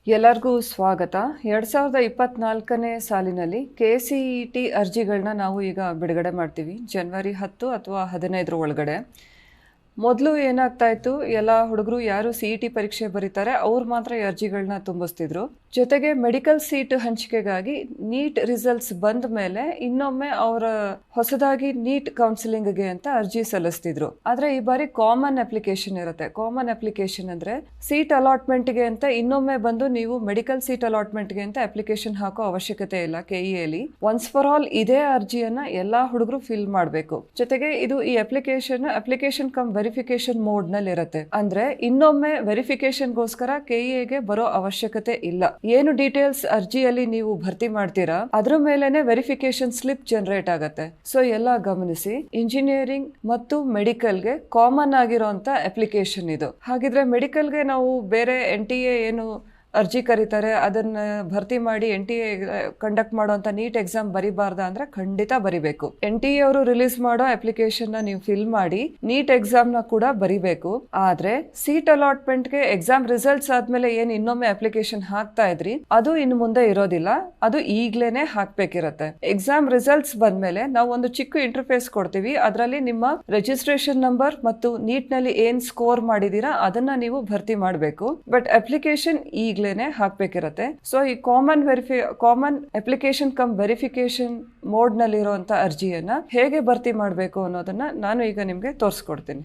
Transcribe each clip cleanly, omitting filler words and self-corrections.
ಎಲ್ಲರಿಗೂ ಸ್ವಾಗತ. 2024ನೇ ಸಾಲಿನಲ್ಲಿ KCET ಅರ್ಜಿಗಳನ್ನ ನಾವು ಈಗ ಬಿಡುಗಡೆ ಮಾಡ್ತೀವಿ. ಜನವರಿ 10 ಅಥವಾ 15 ಒಳಗಡೆ. ಮೊದಲು ಏನಾಗ್ತಾ ಇತ್ತು, ಎಲ್ಲ ಹುಡುಗರು ಯಾರು CET ಪರೀಕ್ಷೆ ಬರೀತಾರೆ ಅವ್ರು ಮಾತ್ರ ಈ ಅರ್ಜಿಗಳನ್ನ ತುಂಬಿಸ್ತಿದ್ರು. ಜೊತೆಗೆ ಮೆಡಿಕಲ್ ಸೀಟ್ ಹಂಚಿಕೆಗಾಗಿ ನೀಟ್ ರಿಸಲ್ಟ್ಸ್ ಬಂದ ಮೇಲೆ ಇನ್ನೊಮ್ಮೆ ಅವರ ಹೊಸದಾಗಿ ನೀಟ್ ಕೌನ್ಸಿಲಿಂಗ್ಗೆ ಅಂತ ಅರ್ಜಿ ಸಲ್ಲಿಸ್ತಿದ್ರು. ಆದ್ರೆ ಈ ಬಾರಿ ಕಾಮನ್ ಅಪ್ಲಿಕೇಶನ್ ಇರುತ್ತೆ. ಕಾಮನ್ ಅಪ್ಲಿಕೇಶನ್ ಅಂದ್ರೆ ಸೀಟ್ ಅಲಾಟ್ಮೆಂಟ್ಗೆ ಅಂತ ಇನ್ನೊಮ್ಮೆ ಬಂದು ನೀವು ಮೆಡಿಕಲ್ ಸೀಟ್ ಅಲಾಟ್ಮೆಂಟ್ಗೆ ಅಂತ ಅಪ್ಲಿಕೇಶನ್ ಹಾಕೋ ಅವಶ್ಯಕತೆ ಇಲ್ಲ. KEAಲಿ ಒನ್ಸ್ ಫಾರ್ ಆಲ್ ಇದೇ ಅರ್ಜಿಯನ್ನ ಎಲ್ಲಾ ಹುಡುಗರು ಫಿಲ್ ಮಾಡಬೇಕು. ಜೊತೆಗೆ ಇದು ಈ ಅಪ್ಲಿಕೇಶನ್ ಕಮ್ ವೆರಿಫಿಕೇಶನ್ ಮೋಡ್ ನಲ್ಲಿ ಇರುತ್ತೆ. ಅಂದ್ರೆ ಇನ್ನೊಮ್ಮೆ ವೆರಿಫಿಕೇಶನ್ಗೋಸ್ಕರ KEAಗೆ ಬರೋ ಅವಶ್ಯಕತೆ ಇಲ್ಲ. ಏನು ಡೀಟೇಲ್ಸ್ ಅರ್ಜಿಯಲ್ಲಿ ನೀವು ಭರ್ತಿ ಮಾಡ್ತೀರಾ ಅದ್ರ ಮೇಲೆನೆ ವೆರಿಫಿಕೇಶನ್ ಸ್ಲಿಪ್ ಜನರೇಟ್ ಆಗತ್ತೆ. ಸೊ ಎಲ್ಲ ಗಮನಿಸಿ. ಇಂಜಿನಿಯರಿಂಗ್ ಮತ್ತು ಮೆಡಿಕಲ್ಗೆ ಕಾಮನ್ ಆಗಿರೋಂತ ಅಪ್ಲಿಕೇಶನ್ ಇದು. ಹಾಗಿದ್ರೆ ಮೆಡಿಕಲ್ಗೆ ನಾವು ಬೇರೆ NTA ಏನು ಅರ್ಜಿ ಕರೀತಾರೆ ಅದನ್ನ ಭರ್ತಿ ಮಾಡಿ NTA ಕಂಡಕ್ಟ್ ಮಾಡುವಂತ ನೀಟ್ ಎಕ್ಸಾಮ್ ಬರಿಬಾರ್ದ ಅಂದ್ರೆ ಖಂಡಿತ ಬರಿಬೇಕು. NTA ಅವರು ರಿಲೀಸ್ ಮಾಡೋ ಅಪ್ಲಿಕೇಶನ್ ನ ನೀವು ಫಿಲ್ ಮಾಡಿ ನೀಟ್ ಎಕ್ಸಾಮ್ ನ ಕೂಡ ಬರಿಬೇಕು. ಆದ್ರೆ ಸೀಟ್ ಅಲಾಟ್ಮೆಂಟ್ಗೆ ಎಕ್ಸಾಮ್ ರಿಸಲ್ಟ್ಸ್ ಆದ್ಮೇಲೆ ಏನ್ ಇನ್ನೊಮ್ಮೆ ಅಪ್ಲಿಕೇಶನ್ ಹಾಕ್ತಾ ಇದ್ರಿ ಅದು ಇನ್ನು ಮುಂದೆ ಇರೋದಿಲ್ಲ. ಅದು ಈಗ್ಲೇನೆ ಹಾಕ್ಬೇಕಿರತ್ತೆ. ಎಕ್ಸಾಮ್ ರಿಸಲ್ಟ್ಸ್ ಬಂದ್ಮೇಲೆ ನಾವು ಒಂದು ಚಿಕ್ಕ ಇಂಟರ್ಫೇಸ್ ಕೊಡ್ತೀವಿ. ಅದರಲ್ಲಿ ನಿಮ್ಮ ರಿಜಿಸ್ಟ್ರೇಷನ್ ನಂಬರ್ ಮತ್ತು ನೀಟ್ ನಲ್ಲಿ ಏನ್ ಸ್ಕೋರ್ ಮಾಡಿದೀರಾ ಅದನ್ನ ನೀವು ಭರ್ತಿ ಮಾಡಬೇಕು. ಬಟ್ ಅಪ್ಲಿಕೇಶನ್ ಈಗ್ಲೇನೆ ಹಾಕ್ಬೇಕಿರತ್ತೆ. ಸೊ ಈ common application cum verification mode ನಲ್ಲಿ ಇರುವಂತ ಅರ್ಜಿಯನ್ನ ಹೇಗೆ ಭರ್ತಿ ಮಾಡಬೇಕು ಅನ್ನೋದನ್ನ ನಾನು ಈಗ ನಿಮ್ಗೆ ತೋರಿಸ್ಕೊಡ್ತೀನಿ.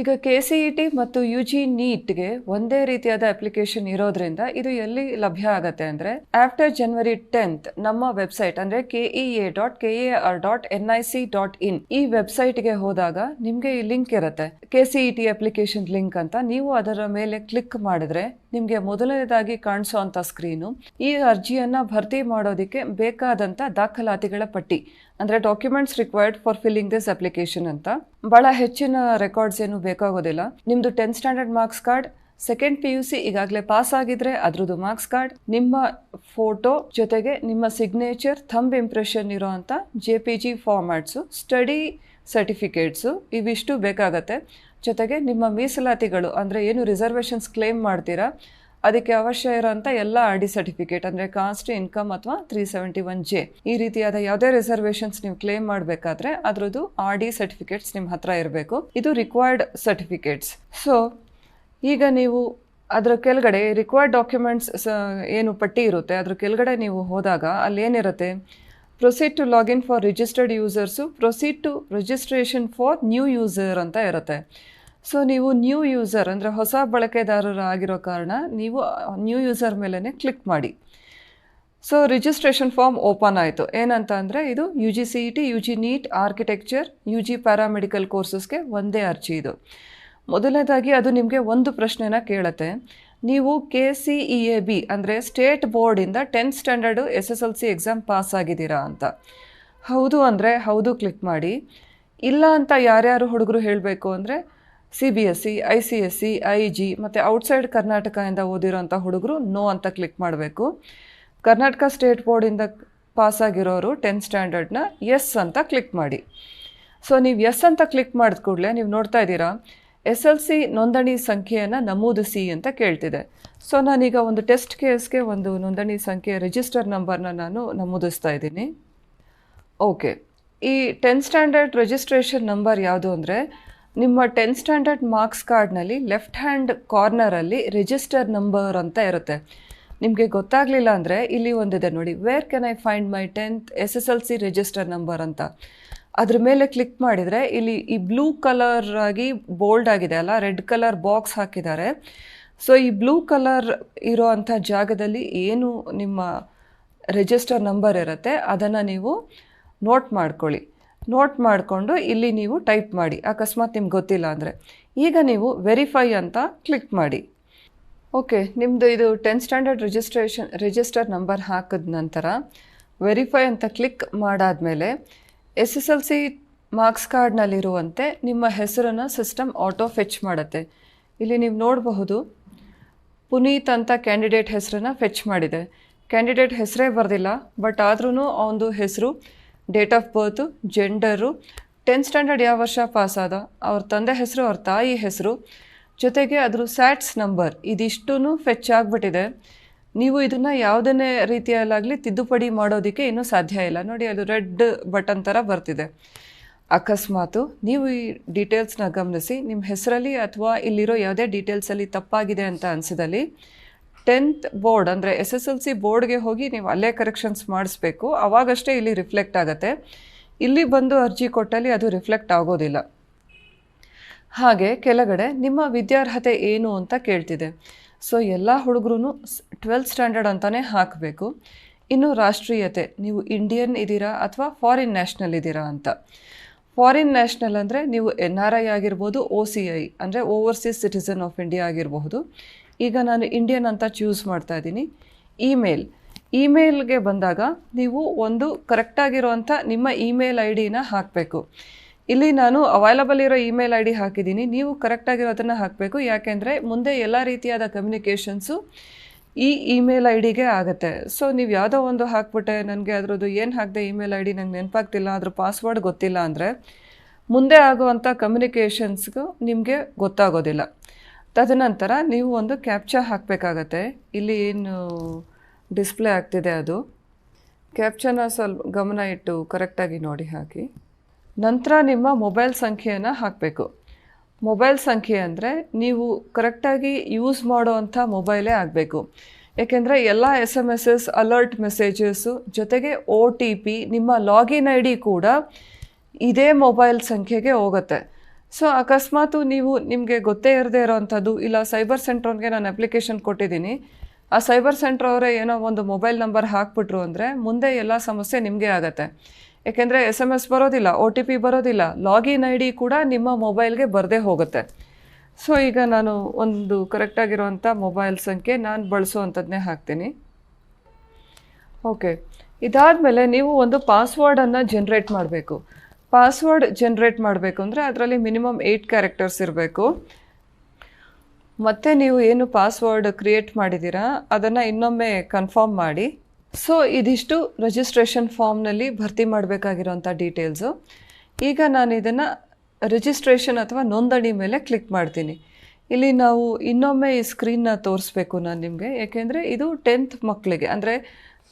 ಈಗ KCET ಮತ್ತು UG ನೀಟ್ಗೆ ಒಂದೇ ರೀತಿಯಾದ ಅಪ್ಲಿಕೇಶನ್ ಇರೋದ್ರಿಂದ ಇದು ಎಲ್ಲಿ ಲಭ್ಯ ಆಗತ್ತೆ ಅಂದ್ರೆ ಆಫ್ಟರ್ ಜನವರಿ 10th ನಮ್ಮ ವೆಬ್ಸೈಟ್ ಅಂದ್ರೆ kea.kar.nic.in ಈ ವೆಬ್ಸೈಟ್ಗೆ ಹೋದಾಗ ನಿಮ್ಗೆ ಈ ಲಿಂಕ್ ಇರುತ್ತೆ, KCET ಅಪ್ಲಿಕೇಶನ್ ಲಿಂಕ್ ಅಂತ. ನೀವು ಅದರ ಮೇಲೆ ಕ್ಲಿಕ್ ಮಾಡಿದ್ರೆ ನಿಮ್ಗೆ ಮೊದಲನೇದಾಗಿ ಕಾಣಿಸೋ ಅಂತ ಸ್ಕ್ರೀನು ಈ ಅರ್ಜಿಯನ್ನ ಭರ್ತಿ ಮಾಡೋದಿಕ್ಕೆ ಬೇಕಾದಂತ ದಾಖಲಾತಿಗಳ ಪಟ್ಟಿ ಅಂದ್ರೆ documents required for filling this application ಅಂತ. ಬಹಳ ಹೆಚ್ಚಿನ ರೆಕಾರ್ಡ್ಸ್ ಏನು ಬೇಕಾಗೋದಿಲ್ಲ. ನಿಮ್ದು 10th standard marks card, second PUC ಈಗಾಗಲೇ ಪಾಸ್ ಆಗಿದ್ರೆ ಅದ್ರದ್ದು ಮಾರ್ಕ್ಸ್ ಕಾರ್ಡ್, ನಿಮ್ಮ ಫೋಟೋ ಜೊತೆಗೆ ನಿಮ್ಮ ಸಿಗ್ನೇಚರ್, ಥಂಬ್ ಇಂಪ್ರೆಷನ್ ಇರೋಂಥ JPG ಫಾರ್ಮ್ಯಾಟ್ಸು, ಸ್ಟಡಿ ಸರ್ಟಿಫಿಕೇಟ್ಸು ಇವಿಷ್ಟು ಬೇಕಾಗತ್ತೆ. ಜೊತೆಗೆ ನಿಮ್ಮ ಮೀಸಲಾತಿಗಳು ಅಂದರೆ ಏನು ರಿಸರ್ವೇಷನ್ಸ್ ಕ್ಲೇಮ್ ಮಾಡ್ತೀರಾ ಅದಕ್ಕೆ ಅವಶ್ಯ ಇರೋಂಥ ಎಲ್ಲ RD ಸರ್ಟಿಫಿಕೇಟ್ ಅಂದರೆ ಕಾಸ್ಟ್, ಇನ್ಕಮ್ ಅಥವಾ 371J ಈ ರೀತಿಯಾದ ಯಾವುದೇ ರಿಸರ್ವೇಷನ್ಸ್ ನೀವು ಕ್ಲೇಮ್ ಮಾಡಬೇಕಾದ್ರೆ ಅದ್ರದ್ದು RD ಸರ್ಟಿಫಿಕೇಟ್ಸ್ ನಿಮ್ಮ ಹತ್ರ ಇರಬೇಕು. ಇದು ರಿಕ್ವೈರ್ಡ್ ಸರ್ಟಿಫಿಕೇಟ್ಸ್. ಸೊ ಈಗ ನೀವು ಅದರ ಕೆಳಗಡೆ ರಿಕ್ವೈರ್ಡ್ ಡಾಕ್ಯುಮೆಂಟ್ಸ್ ಏನು ಪಟ್ಟಿ ಇರುತ್ತೆ ಅದ್ರ ಕೆಳಗಡೆ ನೀವು ಹೋದಾಗ ಅಲ್ಲಿ ಏನಿರುತ್ತೆ, proceed to login for registered users, proceed to registration for new user ಅಂತ ಇರುತ್ತೆ. ಸೊ ನೀವು ನ್ಯೂ ಯೂಸರ್ ಅಂದರೆ ಹೊಸ ಬಳಕೆದಾರರು ಆಗಿರೋ ಕಾರಣ ನೀವು ನ್ಯೂ ಯೂಸರ್ ಮೇಲೇ ಕ್ಲಿಕ್ ಮಾಡಿ. ಸೊ ರಿಜಿಸ್ಟ್ರೇಷನ್ ಫಾರ್ಮ್ ಓಪನ್ ಆಯಿತು. ಏನಂತ ಅಂದರೆ ಇದು UG CET, UG NEET, architecture, UG paramedical ಕೋರ್ಸಸ್ಗೆ ಒಂದೇ ಅರ್ಜಿ ಇದು. ಮೊದಲನೇದಾಗಿ ಅದು ನಿಮಗೆ ಒಂದು ಪ್ರಶ್ನೆನ ಕೇಳುತ್ತೆ, ನೀವು KCEAB ಅಂದರೆ ಸ್ಟೇಟ್ ಬೋರ್ಡಿಂದ 10th standard SSLC exam pass ಆಗಿದ್ದೀರಾ ಅಂತ. ಹೌದು ಅಂದರೆ ಹೌದು ಕ್ಲಿಕ್ ಮಾಡಿ. ಇಲ್ಲ ಅಂತ ಯಾರ್ಯಾರು ಹುಡುಗರು ಹೇಳಬೇಕು ಅಂದರೆ CBSE, ICSE, IG ಮತ್ತು ಔಟ್ಸೈಡ್ ಕರ್ನಾಟಕದಿಂದ ಓದಿರೋಂಥ ಹುಡುಗರು ನೋ ಅಂತ ಕ್ಲಿಕ್ ಮಾಡಬೇಕು. ಕರ್ನಾಟಕ ಸ್ಟೇಟ್ ಬೋರ್ಡಿಂದ ಪಾಸ್ ಆಗಿರೋರು 10th ಸ್ಟ್ಯಾಂಡರ್ಡ್ನ ಎಸ್ ಅಂತ ಕ್ಲಿಕ್ ಮಾಡಿ. ಸೊ ನೀವು ಎಸ್ ಅಂತ ಕ್ಲಿಕ್ ಮಾಡಿದ ಕೂಡಲೇ ನೀವು ನೋಡ್ತಾ ಇದ್ದೀರಾ SLC ನೋಂದಣಿ ಸಂಖ್ಯೆಯನ್ನು ನಮೂದಿಸಿ ಅಂತ ಕೇಳ್ತಿದೆ. ಸೊ ನಾನೀಗ ಒಂದು ಟೆಸ್ಟ್ ಕೇಸ್ಗೆ ಒಂದು ನೋಂದಣಿ ಸಂಖ್ಯೆ ರಿಜಿಸ್ಟರ್ ನಂಬರ್ನ ನಾನು ನಮೂದಿಸ್ತಾ ಇದ್ದೀನಿ. ಓಕೆ, ಈ 10th ಸ್ಟ್ಯಾಂಡರ್ಡ್ ರಿಜಿಸ್ಟ್ರೇಷನ್ ನಂಬರ್ ಯಾವುದು ಅಂದರೆ ನಿಮ್ಮ 10th ಸ್ಟ್ಯಾಂಡರ್ಡ್ ಮಾರ್ಕ್ಸ್ ಕಾರ್ಡ್ನಲ್ಲಿ ಲೆಫ್ಟ್ ಹ್ಯಾಂಡ್ ಕಾರ್ನರಲ್ಲಿ ರಿಜಿಸ್ಟರ್ ನಂಬರ್ ಅಂತ ಇರುತ್ತೆ. ನಿಮಗೆ ಗೊತ್ತಾಗಲಿಲ್ಲ ಅಂದರೆ ಇಲ್ಲಿ ಒಂದಿದೆ ನೋಡಿ, where can I find my 10th SSLC register number ಅಂತ. ಅದ್ರ ಮೇಲೆ ಕ್ಲಿಕ್ ಮಾಡಿದರೆ ಇಲ್ಲಿ ಈ ಬ್ಲೂ ಕಲರ್ ಆಗಿ ಬೋಲ್ಡ್ ಆಗಿದೆ ಅಲ್ಲ, ರೆಡ್ ಕಲರ್ ಬಾಕ್ಸ್ ಹಾಕಿದ್ದಾರೆ. ಸೊ ಈ ಬ್ಲೂ ಕಲರ್ ಇರೋ ಅಂಥ ಜಾಗದಲ್ಲಿ ಏನು ನಿಮ್ಮ ರಿಜಿಸ್ಟರ್ ನಂಬರ್ ಇರುತ್ತೆ ಅದನ್ನು ನೀವು ನೋಟ್ ಮಾಡ್ಕೊಳ್ಳಿ. ನೋಟ್ ಮಾಡಿಕೊಂಡು ಇಲ್ಲಿ ನೀವು ಟೈಪ್ ಮಾಡಿ, ಅಕಸ್ಮಾತ್ ನಿಮ್ಗೆ ಗೊತ್ತಿಲ್ಲ ಅಂದರೆ. ಈಗ ನೀವು ವೆರಿಫೈ ಅಂತ ಕ್ಲಿಕ್ ಮಾಡಿ. ಓಕೆ, ನಿಮ್ಮದು ಇದು 10th ಸ್ಟ್ಯಾಂಡರ್ಡ್ ರಿಜಿಸ್ಟರ್ ನಂಬರ್ ಹಾಕಿದ ನಂತರ ವೆರಿಫೈ ಅಂತ ಕ್ಲಿಕ್ ಮಾಡಾದಮೇಲೆ SSLC ಮಾರ್ಕ್ಸ್ ಕಾರ್ಡ್ನಲ್ಲಿರುವಂತೆ ನಿಮ್ಮ ಹೆಸರನ್ನು ಸಿಸ್ಟಮ್ ಆಟೋ ಫೆಚ್ ಮಾಡುತ್ತೆ. ಇಲ್ಲಿ ನೀವು ನೋಡಬಹುದು ಪುನೀತ್ ಅಂತ ಕ್ಯಾಂಡಿಡೇಟ್ ಹೆಸರನ್ನು ಫೆಚ್ ಮಾಡಿದೆ. ಕ್ಯಾಂಡಿಡೇಟ್ ಹೆಸರೇ ಬರೆದಿಲ್ಲ, ಬಟ್ ಆದ್ರೂ ಅವನದು ಹೆಸರು, date of birth, gender, 10th standard ಯಾವ ವರ್ಷ ಪಾಸ್ ಆದ, ಅವ್ರ ತಂದೆ ಹೆಸರು, ಅವ್ರ ತಾಯಿ ಹೆಸರು, ಜೊತೆಗೆ ಅದ್ರ ಸ್ಯಾಟ್ಸ್ ನಂಬರ್ ಇದಿಷ್ಟೂ ಫೆಚ್ ಆಗಿಬಿಟ್ಟಿದೆ. ನೀವು ಇದನ್ನು ಯಾವುದನ್ನೇ ರೀತಿಯಲ್ಲಾಗಲಿ ತಿದ್ದುಪಡಿ ಮಾಡೋದಕ್ಕೆ ಇನ್ನೂ ಸಾಧ್ಯ ಇಲ್ಲ. ನೋಡಿ, ಅದು ರೆಡ್ ಬಟನ್ ಥರ ಬರ್ತಿದೆ. ಅಕಸ್ಮಾತು ನೀವು ಈ ಡೀಟೇಲ್ಸ್ನ ಗಮನಿಸಿ ನಿಮ್ಮ ಹೆಸರಲ್ಲಿ ಅಥವಾ ಇಲ್ಲಿರೋ ಯಾವುದೇ ಡೀಟೇಲ್ಸಲ್ಲಿ ತಪ್ಪಾಗಿದೆ ಅಂತ ಅನಿಸಿದಲ್ಲಿ 10th ಬೋರ್ಡ್ ಅಂದರೆ SSLC ಬೋರ್ಡ್ಗೆ ಹೋಗಿ ನೀವು ಅಲ್ಲೇ ಕರೆಕ್ಷನ್ಸ್ ಮಾಡಿಸ್ಬೇಕು. ಆವಾಗಷ್ಟೇ ಇಲ್ಲಿ ರಿಫ್ಲೆಕ್ಟ್ ಆಗುತ್ತೆ. ಇಲ್ಲಿ ಬಂದು ಅರ್ಜಿ ಕೊಟ್ಟಲ್ಲಿ ಅದು ರಿಫ್ಲೆಕ್ಟ್ ಆಗೋದಿಲ್ಲ. ಹಾಗೆ ಕೆಳಗಡೆ ನಿಮ್ಮ ವಿದ್ಯಾರ್ಹತೆ ಏನು ಅಂತ ಕೇಳ್ತಿದೆ. ಸೊ ಎಲ್ಲ ಹುಡುಗರು 12th ಸ್ಟ್ಯಾಂಡರ್ಡ್ ಅಂತಲೇ ಹಾಕಬೇಕು. ಇನ್ನು ರಾಷ್ಟ್ರೀಯತೆ, ನೀವು ಇಂಡಿಯನ್ ಇದ್ದೀರಾ ಅಥವಾ ಫಾರಿನ್ ನ್ಯಾಷನಲ್ ಇದ್ದೀರಾ ಅಂತ. ಫಾರಿನ್ ನ್ಯಾಷನಲ್ ಅಂದರೆ ನೀವು NRI ಆಗಿರ್ಬೋದು, OCI ಅಂದರೆ ಓವರ್ಸೀಸ್ ಸಿಟಿಸನ್ ಆಫ್ ಇಂಡಿಯಾ ಆಗಿರಬಹುದು. ಈಗ ನಾನು ಇಂಡಿಯನ್ ಅಂತ ಚೂಸ್ ಮಾಡ್ತಾ ಇದ್ದೀನಿ. ಇಮೇಲ್ಗೆ ಬಂದಾಗ ನೀವು ಒಂದು ಕರೆಕ್ಟಾಗಿರೋವಂಥ ನಿಮ್ಮ ಇಮೇಲ್ ID ನ ಹಾಕಬೇಕು. ಇಲ್ಲಿ ನಾನು ಅವೈಲಬಲ್ ಇರೋ ಇಮೇಲ್ ID ಹಾಕಿದ್ದೀನಿ, ನೀವು ಕರೆಕ್ಟಾಗಿರೋದನ್ನು ಹಾಕಬೇಕು. ಯಾಕೆಂದರೆ ಮುಂದೆ ಎಲ್ಲ ರೀತಿಯಾದ ಕಮ್ಯುನಿಕೇಷನ್ಸು ಈ ಇಮೇಲ್ IDಗೆ ಆಗುತ್ತೆ. ಸೊ ನೀವು ಯಾವುದೋ ಒಂದು ಹಾಕ್ಬಿಟ್ಟೆ, ನನಗೆ ಅದರದ್ದು ಏನು ಹಾಕಿದೆ ಇಮೇಲ್ ID ನಂಗೆ ನೆನಪಾಗ್ತಿಲ್ಲ, ಅದ್ರ ಪಾಸ್ವರ್ಡ್ ಗೊತ್ತಿಲ್ಲ ಅಂದರೆ ಮುಂದೆ ಆಗುವಂಥ ಕಮ್ಯುನಿಕೇಷನ್ಸ್ಗೂ ನಿಮಗೆ ಗೊತ್ತಾಗೋದಿಲ್ಲ. ತದನಂತರ ನೀವು ಒಂದು ಕ್ಯಾಪ್ಚಾ ಹಾಕಬೇಕಾಗತ್ತೆ. ಇಲ್ಲಿ ಏನು ಡಿಸ್ಪ್ಲೇ ಆಗ್ತಿದೆ ಅದು ಕ್ಯಾಪ್ಚಾನ ಸ್ವಲ್ಪ ಗಮನ ಇಟ್ಟು ಕರೆಕ್ಟಾಗಿ ನೋಡಿ ಹಾಕಿ. ನಂತರ ನಿಮ್ಮ ಮೊಬೈಲ್ ಸಂಖ್ಯೆಯನ್ನು ಹಾಕಬೇಕು. ಮೊಬೈಲ್ ಸಂಖ್ಯೆ ಅಂದರೆ ನೀವು ಕರೆಕ್ಟಾಗಿ ಯೂಸ್ ಮಾಡೋವಂಥ ಮೊಬೈಲೇ ಆಗಬೇಕು. ಏಕೆಂದರೆ ಎಲ್ಲ SMS ಅಲರ್ಟ್ ಮೆಸೇಜಸ್ಸು ಜೊತೆಗೆ OTP ನಿಮ್ಮ ಲಾಗಿನ್ ID ಕೂಡ ಇದೇ ಮೊಬೈಲ್ ಸಂಖ್ಯೆಗೆ ಹೋಗುತ್ತೆ. ಸೊ ಅಕಸ್ಮಾತು ನೀವು ನಿಮಗೆ ಗೊತ್ತೇ ಇರದೇ ಇರೋವಂಥದ್ದು, ಇಲ್ಲ ಸೈಬರ್ ಸೆಂಟ್ರವ್ರಿಗೆ ನಾನು ಅಪ್ಲಿಕೇಶನ್ ಕೊಟ್ಟಿದ್ದೀನಿ, ಆ ಸೈಬರ್ ಸೆಂಟ್ರ್ ಅವರೇ ಏನೋ ಒಂದು ಮೊಬೈಲ್ ನಂಬರ್ ಹಾಕ್ಬಿಟ್ರು ಅಂದರೆ ಮುಂದೆ ಎಲ್ಲ ಸಮಸ್ಯೆ ನಿಮಗೆ ಆಗುತ್ತೆ. ಏಕೆಂದರೆ SMS ಬರೋದಿಲ್ಲ, OTP ಬರೋದಿಲ್ಲ, ಲಾಗಿನ್ ID ಕೂಡ ನಿಮ್ಮ ಮೊಬೈಲ್ಗೆ ಬರದೇ ಹೋಗುತ್ತೆ. ಸೊ ಈಗ ನಾನು ಒಂದು ಕರೆಕ್ಟಾಗಿರೋವಂಥ ಮೊಬೈಲ್ ಸಂಖ್ಯೆ ನಾನು ಬಳಸೋವಂಥದ್ದನ್ನೇ ಹಾಕ್ತೀನಿ. ಓಕೆ, ಇದಾದಮೇಲೆ ನೀವು ಒಂದು ಪಾಸ್ವರ್ಡನ್ನು ಜನ್ರೇಟ್ ಮಾಡಬೇಕು. ಪಾಸ್ವರ್ಡ್ ಜನ್ರೇಟ್ ಮಾಡಬೇಕು ಅಂದರೆ ಅದರಲ್ಲಿ ಮಿನಿಮಮ್ 8 ಕ್ಯಾರೆಕ್ಟರ್ಸ್ ಇರಬೇಕು. ಮತ್ತು ನೀವು ಏನು ಪಾಸ್ವರ್ಡ್ ಕ್ರಿಯೇಟ್ ಮಾಡಿದ್ದೀರಾ ಅದನ್ನು ಇನ್ನೊಮ್ಮೆ ಕನ್ಫರ್ಮ್ ಮಾಡಿ. ಸೊ ಇದಿಷ್ಟು ರಿಜಿಸ್ಟ್ರೇಷನ್ ಫಾರ್ಮ್ನಲ್ಲಿ ಭರ್ತಿ ಮಾಡಬೇಕಾಗಿರೋಂಥ ಡೀಟೇಲ್ಸು. ಈಗ ನಾನು ಇದನ್ನು ರಿಜಿಸ್ಟ್ರೇಷನ್ ಅಥವಾ ನೋಂದಣಿ ಮೇಲೆ ಕ್ಲಿಕ್ ಮಾಡ್ತೀನಿ. ಇಲ್ಲಿ ನಾವು ಇನ್ನೊಮ್ಮೆ ಈ ಸ್ಕ್ರೀನ್ನ ತೋರಿಸ್ಬೇಕು ನಾನು ನಿಮಗೆ, ಏಕೆಂದರೆ ಇದು 10th ಮಕ್ಕಳಿಗೆ, ಅಂದರೆ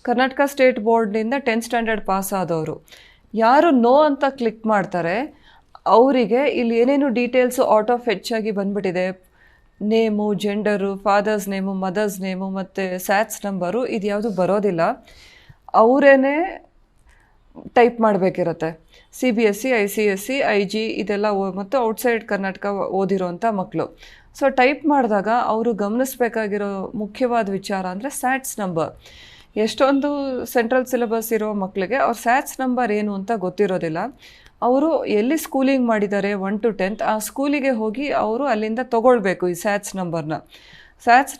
ಕರ್ನಾಟಕ ಸ್ಟೇಟ್ ಬೋರ್ಡ್ನಿಂದ 10th ಸ್ಟ್ಯಾಂಡರ್ಡ್ ಪಾಸ್ ಆದವರು. ಯಾರು ನೋ ಅಂತ ಕ್ಲಿಕ್ ಮಾಡ್ತಾರೆ ಅವರಿಗೆ ಇಲ್ಲಿ ಏನೇನು ಡೀಟೇಲ್ಸು ಔಟ್ ಆಫ್ ಹೆಚ್ಚಾಗಿ ಬಂದ್ಬಿಟ್ಟಿದೆ. Name, gender, father's name, mother's name ಮತ್ತು ಸ್ಯಾಟ್ಸ್ ನಂಬರು ಇದು ಯಾವುದು ಬರೋದಿಲ್ಲ. ಅವರೇನೆ ಟೈಪ್ ಮಾಡಬೇಕಿರುತ್ತೆ. CBSE, ICSE, IG ಇದೆಲ್ಲ ಮತ್ತು ಔಟ್ಸೈಡ್ ಕರ್ನಾಟಕ ಓದಿರೋಂಥ ಮಕ್ಕಳು. ಸೊ ಟೈಪ್ ಮಾಡಿದಾಗ ಅವರು ಗಮನಿಸಬೇಕಾಗಿರೋ ಮುಖ್ಯವಾದ ವಿಚಾರ ಅಂದರೆ ಸ್ಯಾಟ್ಸ್ ನಂಬರ್. ಎಷ್ಟೊಂದು ಸೆಂಟ್ರಲ್ ಸಿಲೆಬಸ್ ಇರೋ ಮಕ್ಕಳಿಗೆ ಅವ್ರ ಸ್ಯಾಟ್ಸ್ ನಂಬರ್ ಏನು ಅಂತ ಗೊತ್ತಿರೋದಿಲ್ಲ. ಅವರು ಎಲ್ಲಿ ಸ್ಕೂಲಿಂಗ್ ಮಾಡಿದ್ದಾರೆ 1 to 10th ಆ ಸ್ಕೂಲಿಗೆ ಹೋಗಿ ಅವರು ಅಲ್ಲಿಂದ ತೊಗೊಳ್ಬೇಕು ಈ ಸ್ಯಾಟ್ಸ್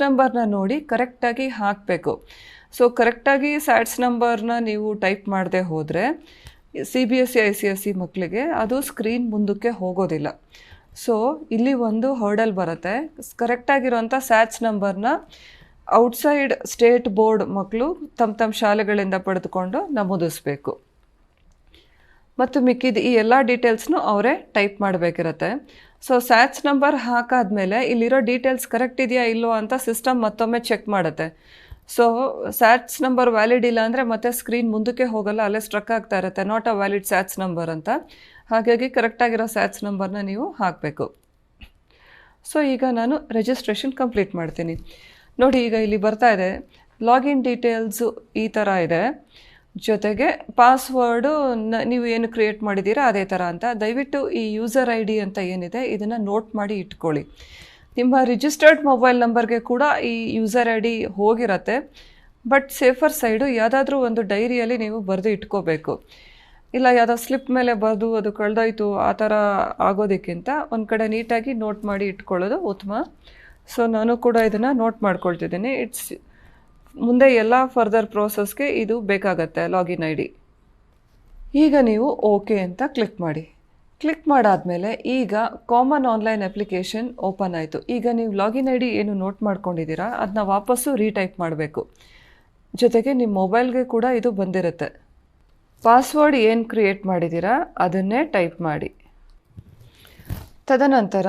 ನಂಬರ್ನ ನೋಡಿ ಕರೆಕ್ಟಾಗಿ ಹಾಕಬೇಕು. ಸೊ ಕರೆಕ್ಟಾಗಿ ಸ್ಯಾಟ್ಸ್ ನಂಬರ್ನ ನೀವು ಟೈಪ್ ಮಾಡದೆ ಹೋದರೆ CBSE, ICSE ಮಕ್ಕಳಿಗೆ ಅದು ಸ್ಕ್ರೀನ್ ಮುಂದಕ್ಕೆ ಹೋಗೋದಿಲ್ಲ. ಸೊ ಇಲ್ಲಿ ಒಂದು ಹರ್ಡಲ್ ಬರುತ್ತೆ. ಕರೆಕ್ಟಾಗಿರೋಂಥ ಸ್ಯಾಟ್ಸ್ ನಂಬರ್ನ ಔಟ್ಸೈಡ್ ಸ್ಟೇಟ್ ಬೋರ್ಡ್ ಮಕ್ಕಳು ತಮ್ಮ ಶಾಲೆಗಳಿಂದ ಪಡೆದುಕೊಂಡು ನಮೂದಿಸಬೇಕು. ಮತ್ತು ಮಿಕ್ಕಿದ ಈ ಎಲ್ಲ ಡೀಟೇಲ್ಸ್ನು ಅವರೇ ಟೈಪ್ ಮಾಡಬೇಕಿರುತ್ತೆ. ಸೊ ಸ್ಯಾಟ್ಸ್ ನಂಬರ್ ಹಾಕಾದ್ಮೇಲೆ ಇಲ್ಲಿರೋ ಡೀಟೇಲ್ಸ್ ಕರೆಕ್ಟ್ ಇದೆಯಾ ಇಲ್ಲೋ ಅಂತ ಸಿಸ್ಟಮ್ ಮತ್ತೊಮ್ಮೆ ಚೆಕ್ ಮಾಡುತ್ತೆ. ಸೊ ಸ್ಯಾಟ್ಸ್ ನಂಬರ್ ವ್ಯಾಲಿಡ್ ಇಲ್ಲ ಅಂದರೆ ಮತ್ತೆ ಸ್ಕ್ರೀನ್ ಮುಂದಕ್ಕೆ ಹೋಗಲ್ಲ, ಅಲ್ಲೇ ಸ್ಟ್ರಕ್ ಆಗ್ತಾ ಇರುತ್ತೆ, ನಾಟ್ ಅ ವ್ಯಾಲಿಡ್ ಸ್ಯಾಟ್ಸ್ ನಂಬರ್ ಅಂತ. ಹಾಗಾಗಿ ಕರೆಕ್ಟಾಗಿರೋ ಸ್ಯಾಟ್ಸ್ ನಂಬರ್ನ ನೀವು ಹಾಕಬೇಕು. ಸೊ ಈಗ ನಾನು ರಿಜಿಸ್ಟ್ರೇಷನ್ ಕಂಪ್ಲೀಟ್ ಮಾಡ್ತೀನಿ. ನೋಡಿ, ಈಗ ಇಲ್ಲಿ ಬರ್ತಾ ಇದೆ ಲಾಗಿನ್ ಡೀಟೇಲ್ಸು ಈ ಥರ ಇದೆ, ಜೊತೆಗೆ ಪಾಸ್ವರ್ಡು ನೀವು ಏನು ಕ್ರಿಯೇಟ್ ಮಾಡಿದ್ದೀರಾ ಅದೇ ಥರ ಅಂತ. ದಯವಿಟ್ಟು ಈ ಯೂಸರ್ ID ಅಂತ ಏನಿದೆ ಇದನ್ನು ನೋಟ್ ಮಾಡಿ ಇಟ್ಕೊಳ್ಳಿ. ನಿಮ್ಮ ರಿಜಿಸ್ಟರ್ಡ್ ಮೊಬೈಲ್ ನಂಬರ್ಗೆ ಕೂಡ ಈ ಯೂಸರ್ ID ಹೋಗಿರತ್ತೆ. ಬಟ್ ಸೇಫರ್ ಸೈಡು ಯಾವುದಾದ್ರೂ ಒಂದು ಡೈರಿಯಲ್ಲಿ ನೀವು ಬರೆದು ಇಟ್ಕೋಬೇಕು. ಇಲ್ಲ ಯಾವುದೋ ಸ್ಲಿಪ್ ಮೇಲೆ ಬರೆದು ಅದು ಕಳೆದೋಯ್ತು ಆ ಥರ ಆಗೋದಕ್ಕಿಂತ ಒಂದು ಕಡೆ ನೀಟಾಗಿ ನೋಟ್ ಮಾಡಿ ಇಟ್ಕೊಳ್ಳೋದು ಉತ್ತಮ. ಸೊ ನಾನು ಕೂಡ ಇದನ್ನು ನೋಟ್ ಮಾಡ್ಕೊಳ್ತಿದ್ದೀನಿ. ಮುಂದೆ ಎಲ್ಲ ಫರ್ದರ್ ಪ್ರೋಸೆಸ್ಗೆ ಇದು ಬೇಕಾಗತ್ತೆ ಲಾಗಿನ್ ID. ಈಗ ನೀವು ಓಕೆ ಅಂತ ಕ್ಲಿಕ್ ಮಾಡಿ. ಕ್ಲಿಕ್ ಮಾಡಾದಮೇಲೆ ಈಗ ಕಾಮನ್ ಆನ್ಲೈನ್ ಅಪ್ಲಿಕೇಶನ್ ಓಪನ್ ಆಯಿತು. ಈಗ ನೀವು ಲಾಗಿನ್ ID ಏನು ನೋಟ್ ಮಾಡ್ಕೊಂಡಿದ್ದೀರಾ ಅದನ್ನ ವಾಪಸ್ಸು ರೀಟೈಪ್ ಮಾಡಬೇಕು. ಜೊತೆಗೆ ನಿಮ್ಮ ಮೊಬೈಲ್ಗೆ ಕೂಡ ಇದು ಬಂದಿರುತ್ತೆ. ಪಾಸ್ವರ್ಡ್ ಏನು ಕ್ರಿಯೇಟ್ ಮಾಡಿದ್ದೀರಾ ಅದನ್ನೇ ಟೈಪ್ ಮಾಡಿ. ತದನಂತರ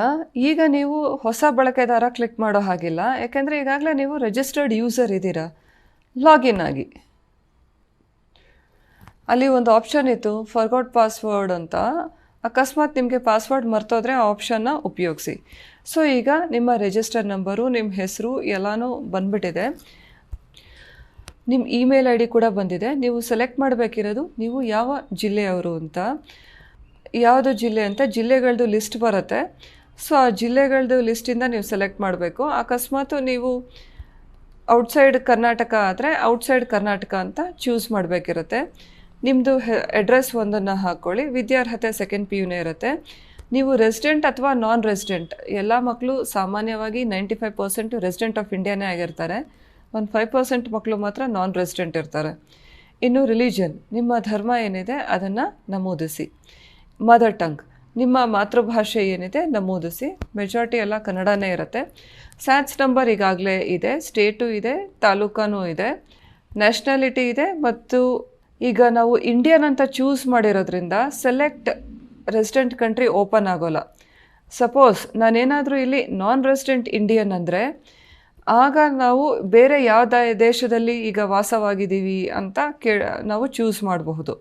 ಈಗ ನೀವು ಹೊಸ ಬಳಕೆದಾರ ಕ್ಲಿಕ್ ಮಾಡೋ ಹಾಗಿಲ್ಲ, ಯಾಕೆಂದರೆ ಈಗಾಗಲೇ ನೀವು ರಿಜಿಸ್ಟರ್ಡ್ ಯೂಸರ್ ಇದ್ದೀರಾ. ಲಾಗಿನ್ ಆಗಿ. ಅಲ್ಲಿ ಒಂದು ಆಪ್ಷನ್ ಇತ್ತು ಫರ್ಗಾಟ್ ಪಾಸ್ವರ್ಡ್ ಅಂತ. ಅಕಸ್ಮಾತ್ ನಿಮಗೆ ಪಾಸ್ವರ್ಡ್ ಮರ್ತೋದ್ರೆ ಆ ಆಪ್ಷನ್ನ ಉಪಯೋಗಿಸಿ. ಸೊ ಈಗ ನಿಮ್ಮ ರಿಜಿಸ್ಟರ್ ನಂಬರು, ನಿಮ್ಮ ಹೆಸರು ಎಲ್ಲನೂ ಬಂದ್ಬಿಟ್ಟಿದೆ. ನಿಮ್ಮ ಇಮೇಲ್ ಐ ಡಿ ಕೂಡ ಬಂದಿದೆ. ನೀವು ಸೆಲೆಕ್ಟ್ ಮಾಡಬೇಕಿರೋದು ನೀವು ಯಾವ ಜಿಲ್ಲೆಯವರು ಅಂತ. ಯಾವುದು ಜಿಲ್ಲೆ ಅಂತ ಜಿಲ್ಲೆಗಳದ್ದು ಲಿಸ್ಟ್ ಬರುತ್ತೆ. ಸೊ ಆ ಜಿಲ್ಲೆಗಳದ್ದು ಲಿಸ್ಟಿಂದ ನೀವು ಸೆಲೆಕ್ಟ್ ಮಾಡಬೇಕು. ಅಕಸ್ಮಾತ್ ನೀವು ಔಟ್ಸೈಡ್ ಕರ್ನಾಟಕ ಆದರೆ ಔಟ್ಸೈಡ್ ಕರ್ನಾಟಕ ಅಂತ ಚೂಸ್ ಮಾಡಬೇಕಿರುತ್ತೆ. ನಿಮ್ಮದು ಅಡ್ರೆಸ್ ಒಂದನ್ನು ಹಾಕ್ಕೊಳ್ಳಿ. ವಿದ್ಯಾರ್ಹತೆ ಸೆಕೆಂಡ್ ಪಿ ಯುನೇ ಇರುತ್ತೆ. ನೀವು ರೆಸಿಡೆಂಟ್ ಅಥವಾ ನಾನ್ ರೆಸಿಡೆಂಟ್, ಎಲ್ಲ ಮಕ್ಕಳು ಸಾಮಾನ್ಯವಾಗಿ 95% ರೆಸಿಡೆಂಟ್ ಆಫ್ ಇಂಡಿಯಾನೇ ಆಗಿರ್ತಾರೆ. ಒಂದು 5% ಮಕ್ಕಳು ಮಾತ್ರ ನಾನ್ ರೆಸಿಡೆಂಟ್ ಇರ್ತಾರೆ. ಇನ್ನು ರಿಲಿಜನ್, ನಿಮ್ಮ ಧರ್ಮ ಏನಿದೆ ಅದನ್ನು ನಮೂದಿಸಿ. ಮದರ್ ಟಂಗ್, ನಿಮ್ಮ ಮಾತೃಭಾಷೆ ಏನಿದೆ ನಮೂದಿಸಿ. ಮೆಜಾರಿಟಿ ಎಲ್ಲ ಕನ್ನಡನೇ ಇರುತ್ತೆ. ಸ್ಯಾಟ್ಸ್ ನಂಬರ್ ಈಗಾಗಲೇ ಇದೆ, ಸ್ಟೇಟು ಇದೆ, ತಾಲೂಕಾನೂ ಇದೆ, ನ್ಯಾಷನಾಲಿಟಿ ಇದೆ. ಮತ್ತು ಈಗ ನಾವು ಇಂಡಿಯನ್ ಅಂತ ಚೂಸ್ ಮಾಡಿರೋದ್ರಿಂದ ಸೆಲೆಕ್ಟ್ ರೆಸಿಡೆಂಟ್ ಕಂಟ್ರಿ ಓಪನ್ ಆಗೋಲ್ಲ. ಸಪೋಸ್ ನಾನೇನಾದರೂ ಇಲ್ಲಿ ನಾನ್ ರೆಸಿಡೆಂಟ್ ಇಂಡಿಯನ್ ಅಂದರೆ ಆಗ ನಾವು ಬೇರೆ ಯಾವ ದೇಶದಲ್ಲಿ ಈಗ ವಾಸವಾಗಿದ್ದೀವಿ ಅಂತ ನಾವು ಚೂಸ್ ಮಾಡಬಹುದು.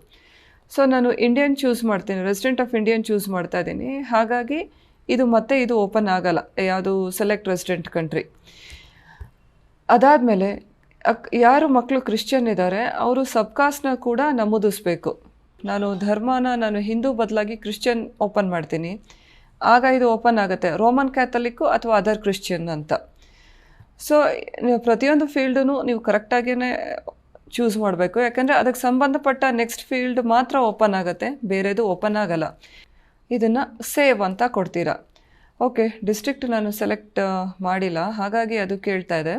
ಸೊ ನಾನು ಇಂಡಿಯನ್ ಚೂಸ್ ಮಾಡ್ತೀನಿ, ರೆಸಿಡೆಂಟ್ ಆಫ್ ಇಂಡಿಯನ್ ಚೂಸ್ ಮಾಡ್ತಾ ಇದ್ದೀನಿ. ಹಾಗಾಗಿ ಇದು ಓಪನ್ ಆಗಲ್ಲ, ಯಾವುದು ಸೆಲೆಕ್ಟ್ ರೆಸಿಡೆಂಟ್ ಕಂಟ್ರಿ. ಅದಾದಮೇಲೆ ಯಾರು ಮಕ್ಕಳು ಕ್ರಿಶ್ಚಿಯನ್ ಇದ್ದಾರೆ ಅವರು ಸಬ್ಕಾಸ್ಟ್ನ ಕೂಡ ನಮೂದಿಸ್ಬೇಕು. ನಾನು ಹಿಂದೂ ಬದಲಾಗಿ ಕ್ರಿಶ್ಚಿಯನ್ ಓಪನ್ ಮಾಡ್ತೀನಿ, ಆಗ ಇದು ಓಪನ್ ಆಗುತ್ತೆ. ರೋಮನ್ ಕ್ಯಾಥಲಿಕ್ಕು ಅಥವಾ ಅದರ್ ಕ್ರಿಶ್ಚಿಯನ್ ಅಂತ. ಸೊ ಪ್ರತಿಯೊಂದು ಫೀಲ್ಡೂ ನೀವು ಕರೆಕ್ಟಾಗಿಯೇ ಚೂಸ್ ಮಾಡಬೇಕು. ಯಾಕಂದರೆ ಅದಕ್ಕೆ ಸಂಬಂಧಪಟ್ಟ ನೆಕ್ಸ್ಟ್ ಫೀಲ್ಡ್ ಮಾತ್ರ ಓಪನ್ ಆಗುತ್ತೆ, ಬೇರೆದು ಓಪನ್ ಆಗಲ್ಲ. ಇದನ್ನು ಸೇವ್ ಅಂತ ಕೊಡ್ತೀರಾ. ಓಕೆ, ಡಿಸ್ಟ್ರಿಕ್ಟ್ ನಾನು ಸೆಲೆಕ್ಟ್ ಮಾಡಿಲ್ಲ, ಹಾಗಾಗಿ ಅದು ಕೇಳ್ತಾ ಇದೆ.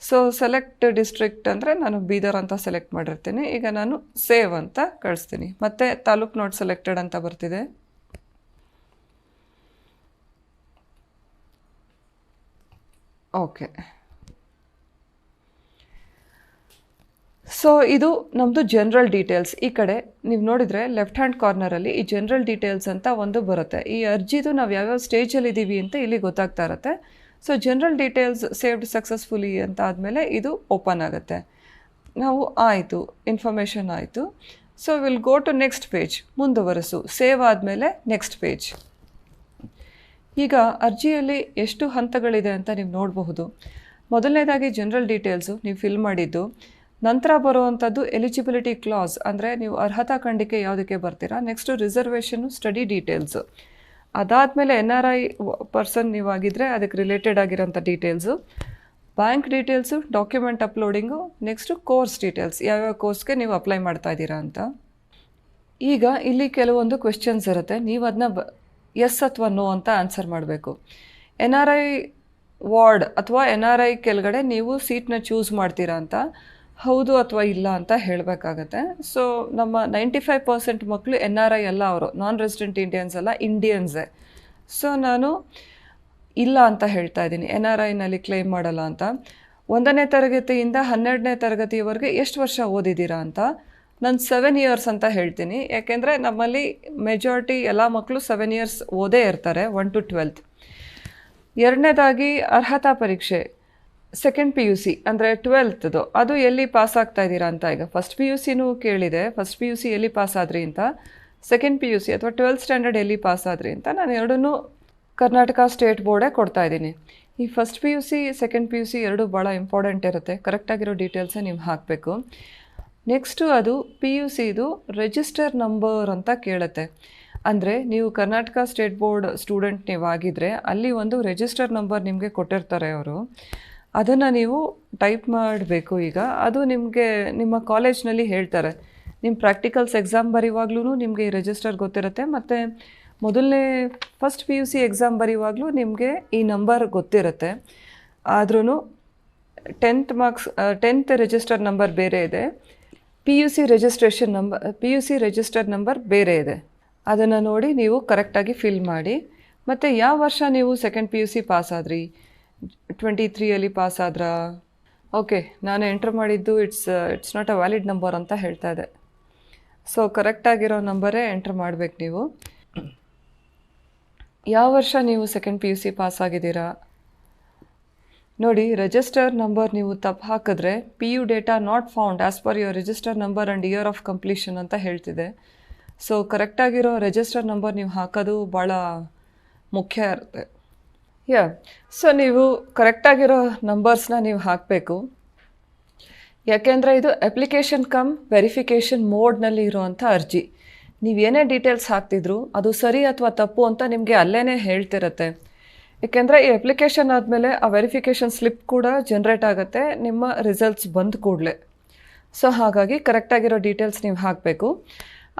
ಸೊ ಸೆಲೆಕ್ಟ್ ಡಿಸ್ಟ್ರಿಕ್ಟ್ ಅಂದರೆ ನಾನು ಬೀದರ್ ಅಂತ ಸೆಲೆಕ್ಟ್ ಮಾಡಿರ್ತೀನಿ. ಈಗ ನಾನು ಸೇವ್ ಅಂತ ಕಳಿಸ್ತೀನಿ. ಮತ್ತು ತಾಲೂಕ್ ನಾಟ್ ಸೆಲೆಕ್ಟೆಡ್ ಅಂತ ಬರ್ತಿದೆ. ಓಕೆ, ಸೊ ಇದು ನಮ್ಮದು ಜನರಲ್ ಡೀಟೇಲ್ಸ್. ಈ ಕಡೆ ನೀವು ನೋಡಿದರೆ ಲೆಫ್ಟ್ ಹ್ಯಾಂಡ್ ಕಾರ್ನರಲ್ಲಿ ಈ ಜನರಲ್ ಡೀಟೇಲ್ಸ್ ಅಂತ ಒಂದು ಬರುತ್ತೆ. ಈ ಅರ್ಜಿದು ನಾವು ಯಾವ್ಯಾವ ಸ್ಟೇಜಲ್ಲಿ ಇದ್ದೀವಿ ಅಂತ ಇಲ್ಲಿ ಗೊತ್ತಾಗ್ತಾ ಇರುತ್ತೆ. So general details saved successfully ಅಂತ ಆದಮೇಲೆ ಇದು ಓಪನ್ ಆಗುತ್ತೆ. ನಾವು ಆಯಿತು, ಇನ್ಫಾರ್ಮೇಷನ್ ಆಯಿತು. So will go to next page, ಮುಂದುವರಿಸು. ಸೇವ್ ಆದಮೇಲೆ ನೆಕ್ಸ್ಟ್ ಪೇಜ್. ಈಗ ಅರ್ಜಿಯಲ್ಲಿ ಎಷ್ಟು ಹಂತಗಳಿದೆ ಅಂತ ನೀವು ನೋಡಬಹುದು. ಮೊದಲನೇದಾಗಿ ಜನರಲ್ ಡೀಟೇಲ್ಸು ನೀವು ಫಿಲ್ ಮಾಡಿದ್ದು. ನಂತರ ಬರುವಂಥದ್ದು ಎಲಿಜಿಬಿಲಿಟಿ ಕ್ಲಾಸ್, ಅಂದರೆ ನೀವು ಅರ್ಹತಾ ಖಂಡಿಕೆ ಯಾವುದಕ್ಕೆ ಬರ್ತೀರಾ. Next reservation, study details. ಅದಾದಮೇಲೆ NRI ಪರ್ಸನ್ ನೀವಾಗಿದ್ದರೆ ಅದಕ್ಕೆ ರಿಲೇಟೆಡ್ ಆಗಿರೋಂಥ details, bank details, document uploading, next course details, ಯಾವ್ಯಾವ ಕೋರ್ಸ್ಗೆ ನೀವು ಅಪ್ಲೈ ಮಾಡ್ತಾ ಇದ್ದೀರಾ ಅಂತ. ಈಗ ಇಲ್ಲಿ ಕೆಲವೊಂದು ಕ್ವೆಶ್ಚನ್ಸ್ ಇರುತ್ತೆ, ನೀವು ಅದನ್ನ ಎಸ್ ಅಥವಾ ನೋ ಅಂತ ಆನ್ಸರ್ ಮಾಡಬೇಕು. NRI ವಾರ್ಡ್ ಅಥವಾ NRI ಕೆಳಗಡೆ ನೀವು ಸೀಟ್ನ ಚೂಸ್ ಮಾಡ್ತೀರಾ ಅಂತ ಹೌದು ಅಥವಾ ಇಲ್ಲ ಅಂತ ಹೇಳಬೇಕಾಗತ್ತೆ. ಸೊ ನಮ್ಮ 95% ಮಕ್ಕಳು NRI ಅಲ್ಲ, ಅವರು ನಾನ್ ರೆಸಿಡೆಂಟ್ ಇಂಡಿಯನ್ಸ್ ಅಲ್ಲ, ಇಂಡಿಯನ್ಸೇ. ಸೊ ನಾನು ಇಲ್ಲ ಅಂತ ಹೇಳ್ತಾ ಇದ್ದೀನಿ, NRIನಲ್ಲಿ ಕ್ಲೇಮ್ ಮಾಡಲ್ಲ ಅಂತ. 1ನೇ ತರಗತಿಯಿಂದ 12ನೇ ತರಗತಿಯವರೆಗೆ ಎಷ್ಟು ವರ್ಷ ಓದಿದ್ದೀರಾ ಅಂತ. ನಾನು 7 ಇಯರ್ಸ್ ಅಂತ ಹೇಳ್ತೀನಿ, ಯಾಕೆಂದರೆ ನಮ್ಮಲ್ಲಿ ಮೆಜಾರಿಟಿ ಎಲ್ಲ ಮಕ್ಕಳು 7 ಇಯರ್ಸ್ ಓದೇ ಇರ್ತಾರೆ, 1 to 12. ಎರಡನೇದಾಗಿ ಅರ್ಹತಾ ಪರೀಕ್ಷೆ, ಸೆಕೆಂಡ್ PUC ಅಂದರೆ 12ದು, ಅದು ಎಲ್ಲಿ ಪಾಸ್ ಆಗ್ತಾ ಇದ್ದೀರಾ ಅಂತ. ಈಗ ಫಸ್ಟ್ PUCನೂ ಕೇಳಿದೆ, ಫಸ್ಟ್ PUC ಎಲ್ಲಿ ಪಾಸ್ ಆದ್ರಿ ಅಂತ, ಸೆಕೆಂಡ್ PUC ಅಥವಾ 12th ಸ್ಟ್ಯಾಂಡರ್ಡ್ ಎಲ್ಲಿ ಪಾಸ್ ಆದ್ರಿ ಅಂತ. ನಾನು ಎರಡನ್ನೂ ಕರ್ನಾಟಕ ಸ್ಟೇಟ್ ಬೋರ್ಡೇ ಕೊಡ್ತಾ ಇದ್ದೀನಿ. ಈ ಫಸ್ಟ್ PUC ಸೆಕೆಂಡ್ PUC ಎರಡೂ ಭಾಳ ಇಂಪಾರ್ಟೆಂಟ್ ಇರುತ್ತೆ, ಕರೆಕ್ಟಾಗಿರೋ ಡೀಟೇಲ್ಸೇ ನೀವು ಹಾಕಬೇಕು. ನೆಕ್ಸ್ಟು ಅದು PUCದು ರಿಜಿಸ್ಟರ್ ನಂಬರ್ ಅಂತ ಕೇಳುತ್ತೆ. ಅಂದರೆ ನೀವು ಕರ್ನಾಟಕ ಸ್ಟೇಟ್ ಬೋರ್ಡ್ ಸ್ಟೂಡೆಂಟ್ ನೀವಾಗಿದ್ದರೆ ಅಲ್ಲಿ ಒಂದು ರಿಜಿಸ್ಟರ್ ನಂಬರ್ ನಿಮಗೆ ಕೊಟ್ಟಿರ್ತಾರೆ ಅವರು, ಅದನ್ನು ನೀವು ಟೈಪ್ ಮಾಡಬೇಕು. ಈಗ ಅದು ನಿಮಗೆ ನಿಮ್ಮ ಕಾಲೇಜ್ನಲ್ಲಿ ಹೇಳ್ತಾರೆ. ನಿಮ್ಮ ಪ್ರಾಕ್ಟಿಕಲ್ಸ್ ಎಕ್ಸಾಮ್ ಬರೆಯುವಾಗ್ಲೂ ನಿಮಗೆ ಈ ರಿಜಿಸ್ಟರ್ ಗೊತ್ತಿರುತ್ತೆ, ಮತ್ತು ಮೊದಲನೇ ಫಸ್ಟ್ PUC ಎಕ್ಸಾಮ್ ಬರೆಯುವಾಗಲೂ ನಿಮಗೆ ಈ ನಂಬರ್ ಗೊತ್ತಿರುತ್ತೆ. ಆದ್ರೂ 10th ರಿಜಿಸ್ಟರ್ ನಂಬರ್ ಬೇರೆ ಇದೆ, PUC ರಿಜಿಸ್ಟರ್ ನಂಬರ್ ಬೇರೆ ಇದೆ. ಅದನ್ನು ನೋಡಿ ನೀವು ಕರೆಕ್ಟಾಗಿ ಫಿಲ್ ಮಾಡಿ. ಮತ್ತು ಯಾವ ವರ್ಷ ನೀವು ಸೆಕೆಂಡ್ PUC ಪಾಸ್ ಆದ್ರಿ, 23ಯಲ್ಲಿ ಪಾಸ್ ಆದ್ರಾ. ಓಕೆ, ನಾನು ಎಂಟ್ರ್ ಮಾಡಿದ್ದು it's not a valid number ಅಂತ ಹೇಳ್ತಾ ಇದೆ. ಸೊ ಕರೆಕ್ಟಾಗಿರೋ ನಂಬರೇ ಎಂಟ್ರ್ ಮಾಡಬೇಕು ನೀವು. ಯಾವ ವರ್ಷ ನೀವು ಸೆಕೆಂಡ್ PUC ಪಾಸ್ ಆಗಿದ್ದೀರಾ. ನೋಡಿ, ರಿಜಿಸ್ಟರ್ ನಂಬರ್ ನೀವು ತಪ್ಪು ಹಾಕಿದ್ರೆ P U data not found as per your register number and year of completion ಅಂತ ಹೇಳ್ತಿದೆ. ಸೊ ಕರೆಕ್ಟಾಗಿರೋ ರಿಜಿಸ್ಟರ್ ನಂಬರ್ ನೀವು ಹಾಕೋದು ಭಾಳ ಮುಖ್ಯ ಇರುತ್ತೆ. ಸೊ ನೀವು ಕರೆಕ್ಟಾಗಿರೋ ನಂಬರ್ಸ್ನ ನೀವು ಹಾಕಬೇಕು. ಯಾಕೆಂದರೆ ಇದು ಅಪ್ಲಿಕೇಶನ್ ಕಮ್ ವೆರಿಫಿಕೇಷನ್ ಮೋಡ್ನಲ್ಲಿ ಇರುವಂಥ ಅರ್ಜಿ. ನೀವೇನೇ ಡೀಟೇಲ್ಸ್ ಹಾಕ್ತಿದ್ರು ಅದು ಸರಿ ಅಥವಾ ತಪ್ಪು ಅಂತ ನಿಮಗೆ ಅಲ್ಲೇ ಹೇಳ್ತಿರತ್ತೆ. ಏಕೆಂದರೆ ಈ ಅಪ್ಲಿಕೇಶನ್ ಆದಮೇಲೆ ಆ ವೆರಿಫಿಕೇಷನ್ ಸ್ಲಿಪ್ ಕೂಡ ಜನ್ರೇಟ್ ಆಗುತ್ತೆ ನಿಮ್ಮ ರಿಸಲ್ಟ್ಸ್ ಬಂದ ಕೂಡಲೇ. ಸೊ ಹಾಗಾಗಿ ಕರೆಕ್ಟಾಗಿರೋ ಡೀಟೇಲ್ಸ್ ನೀವು ಹಾಕಬೇಕು.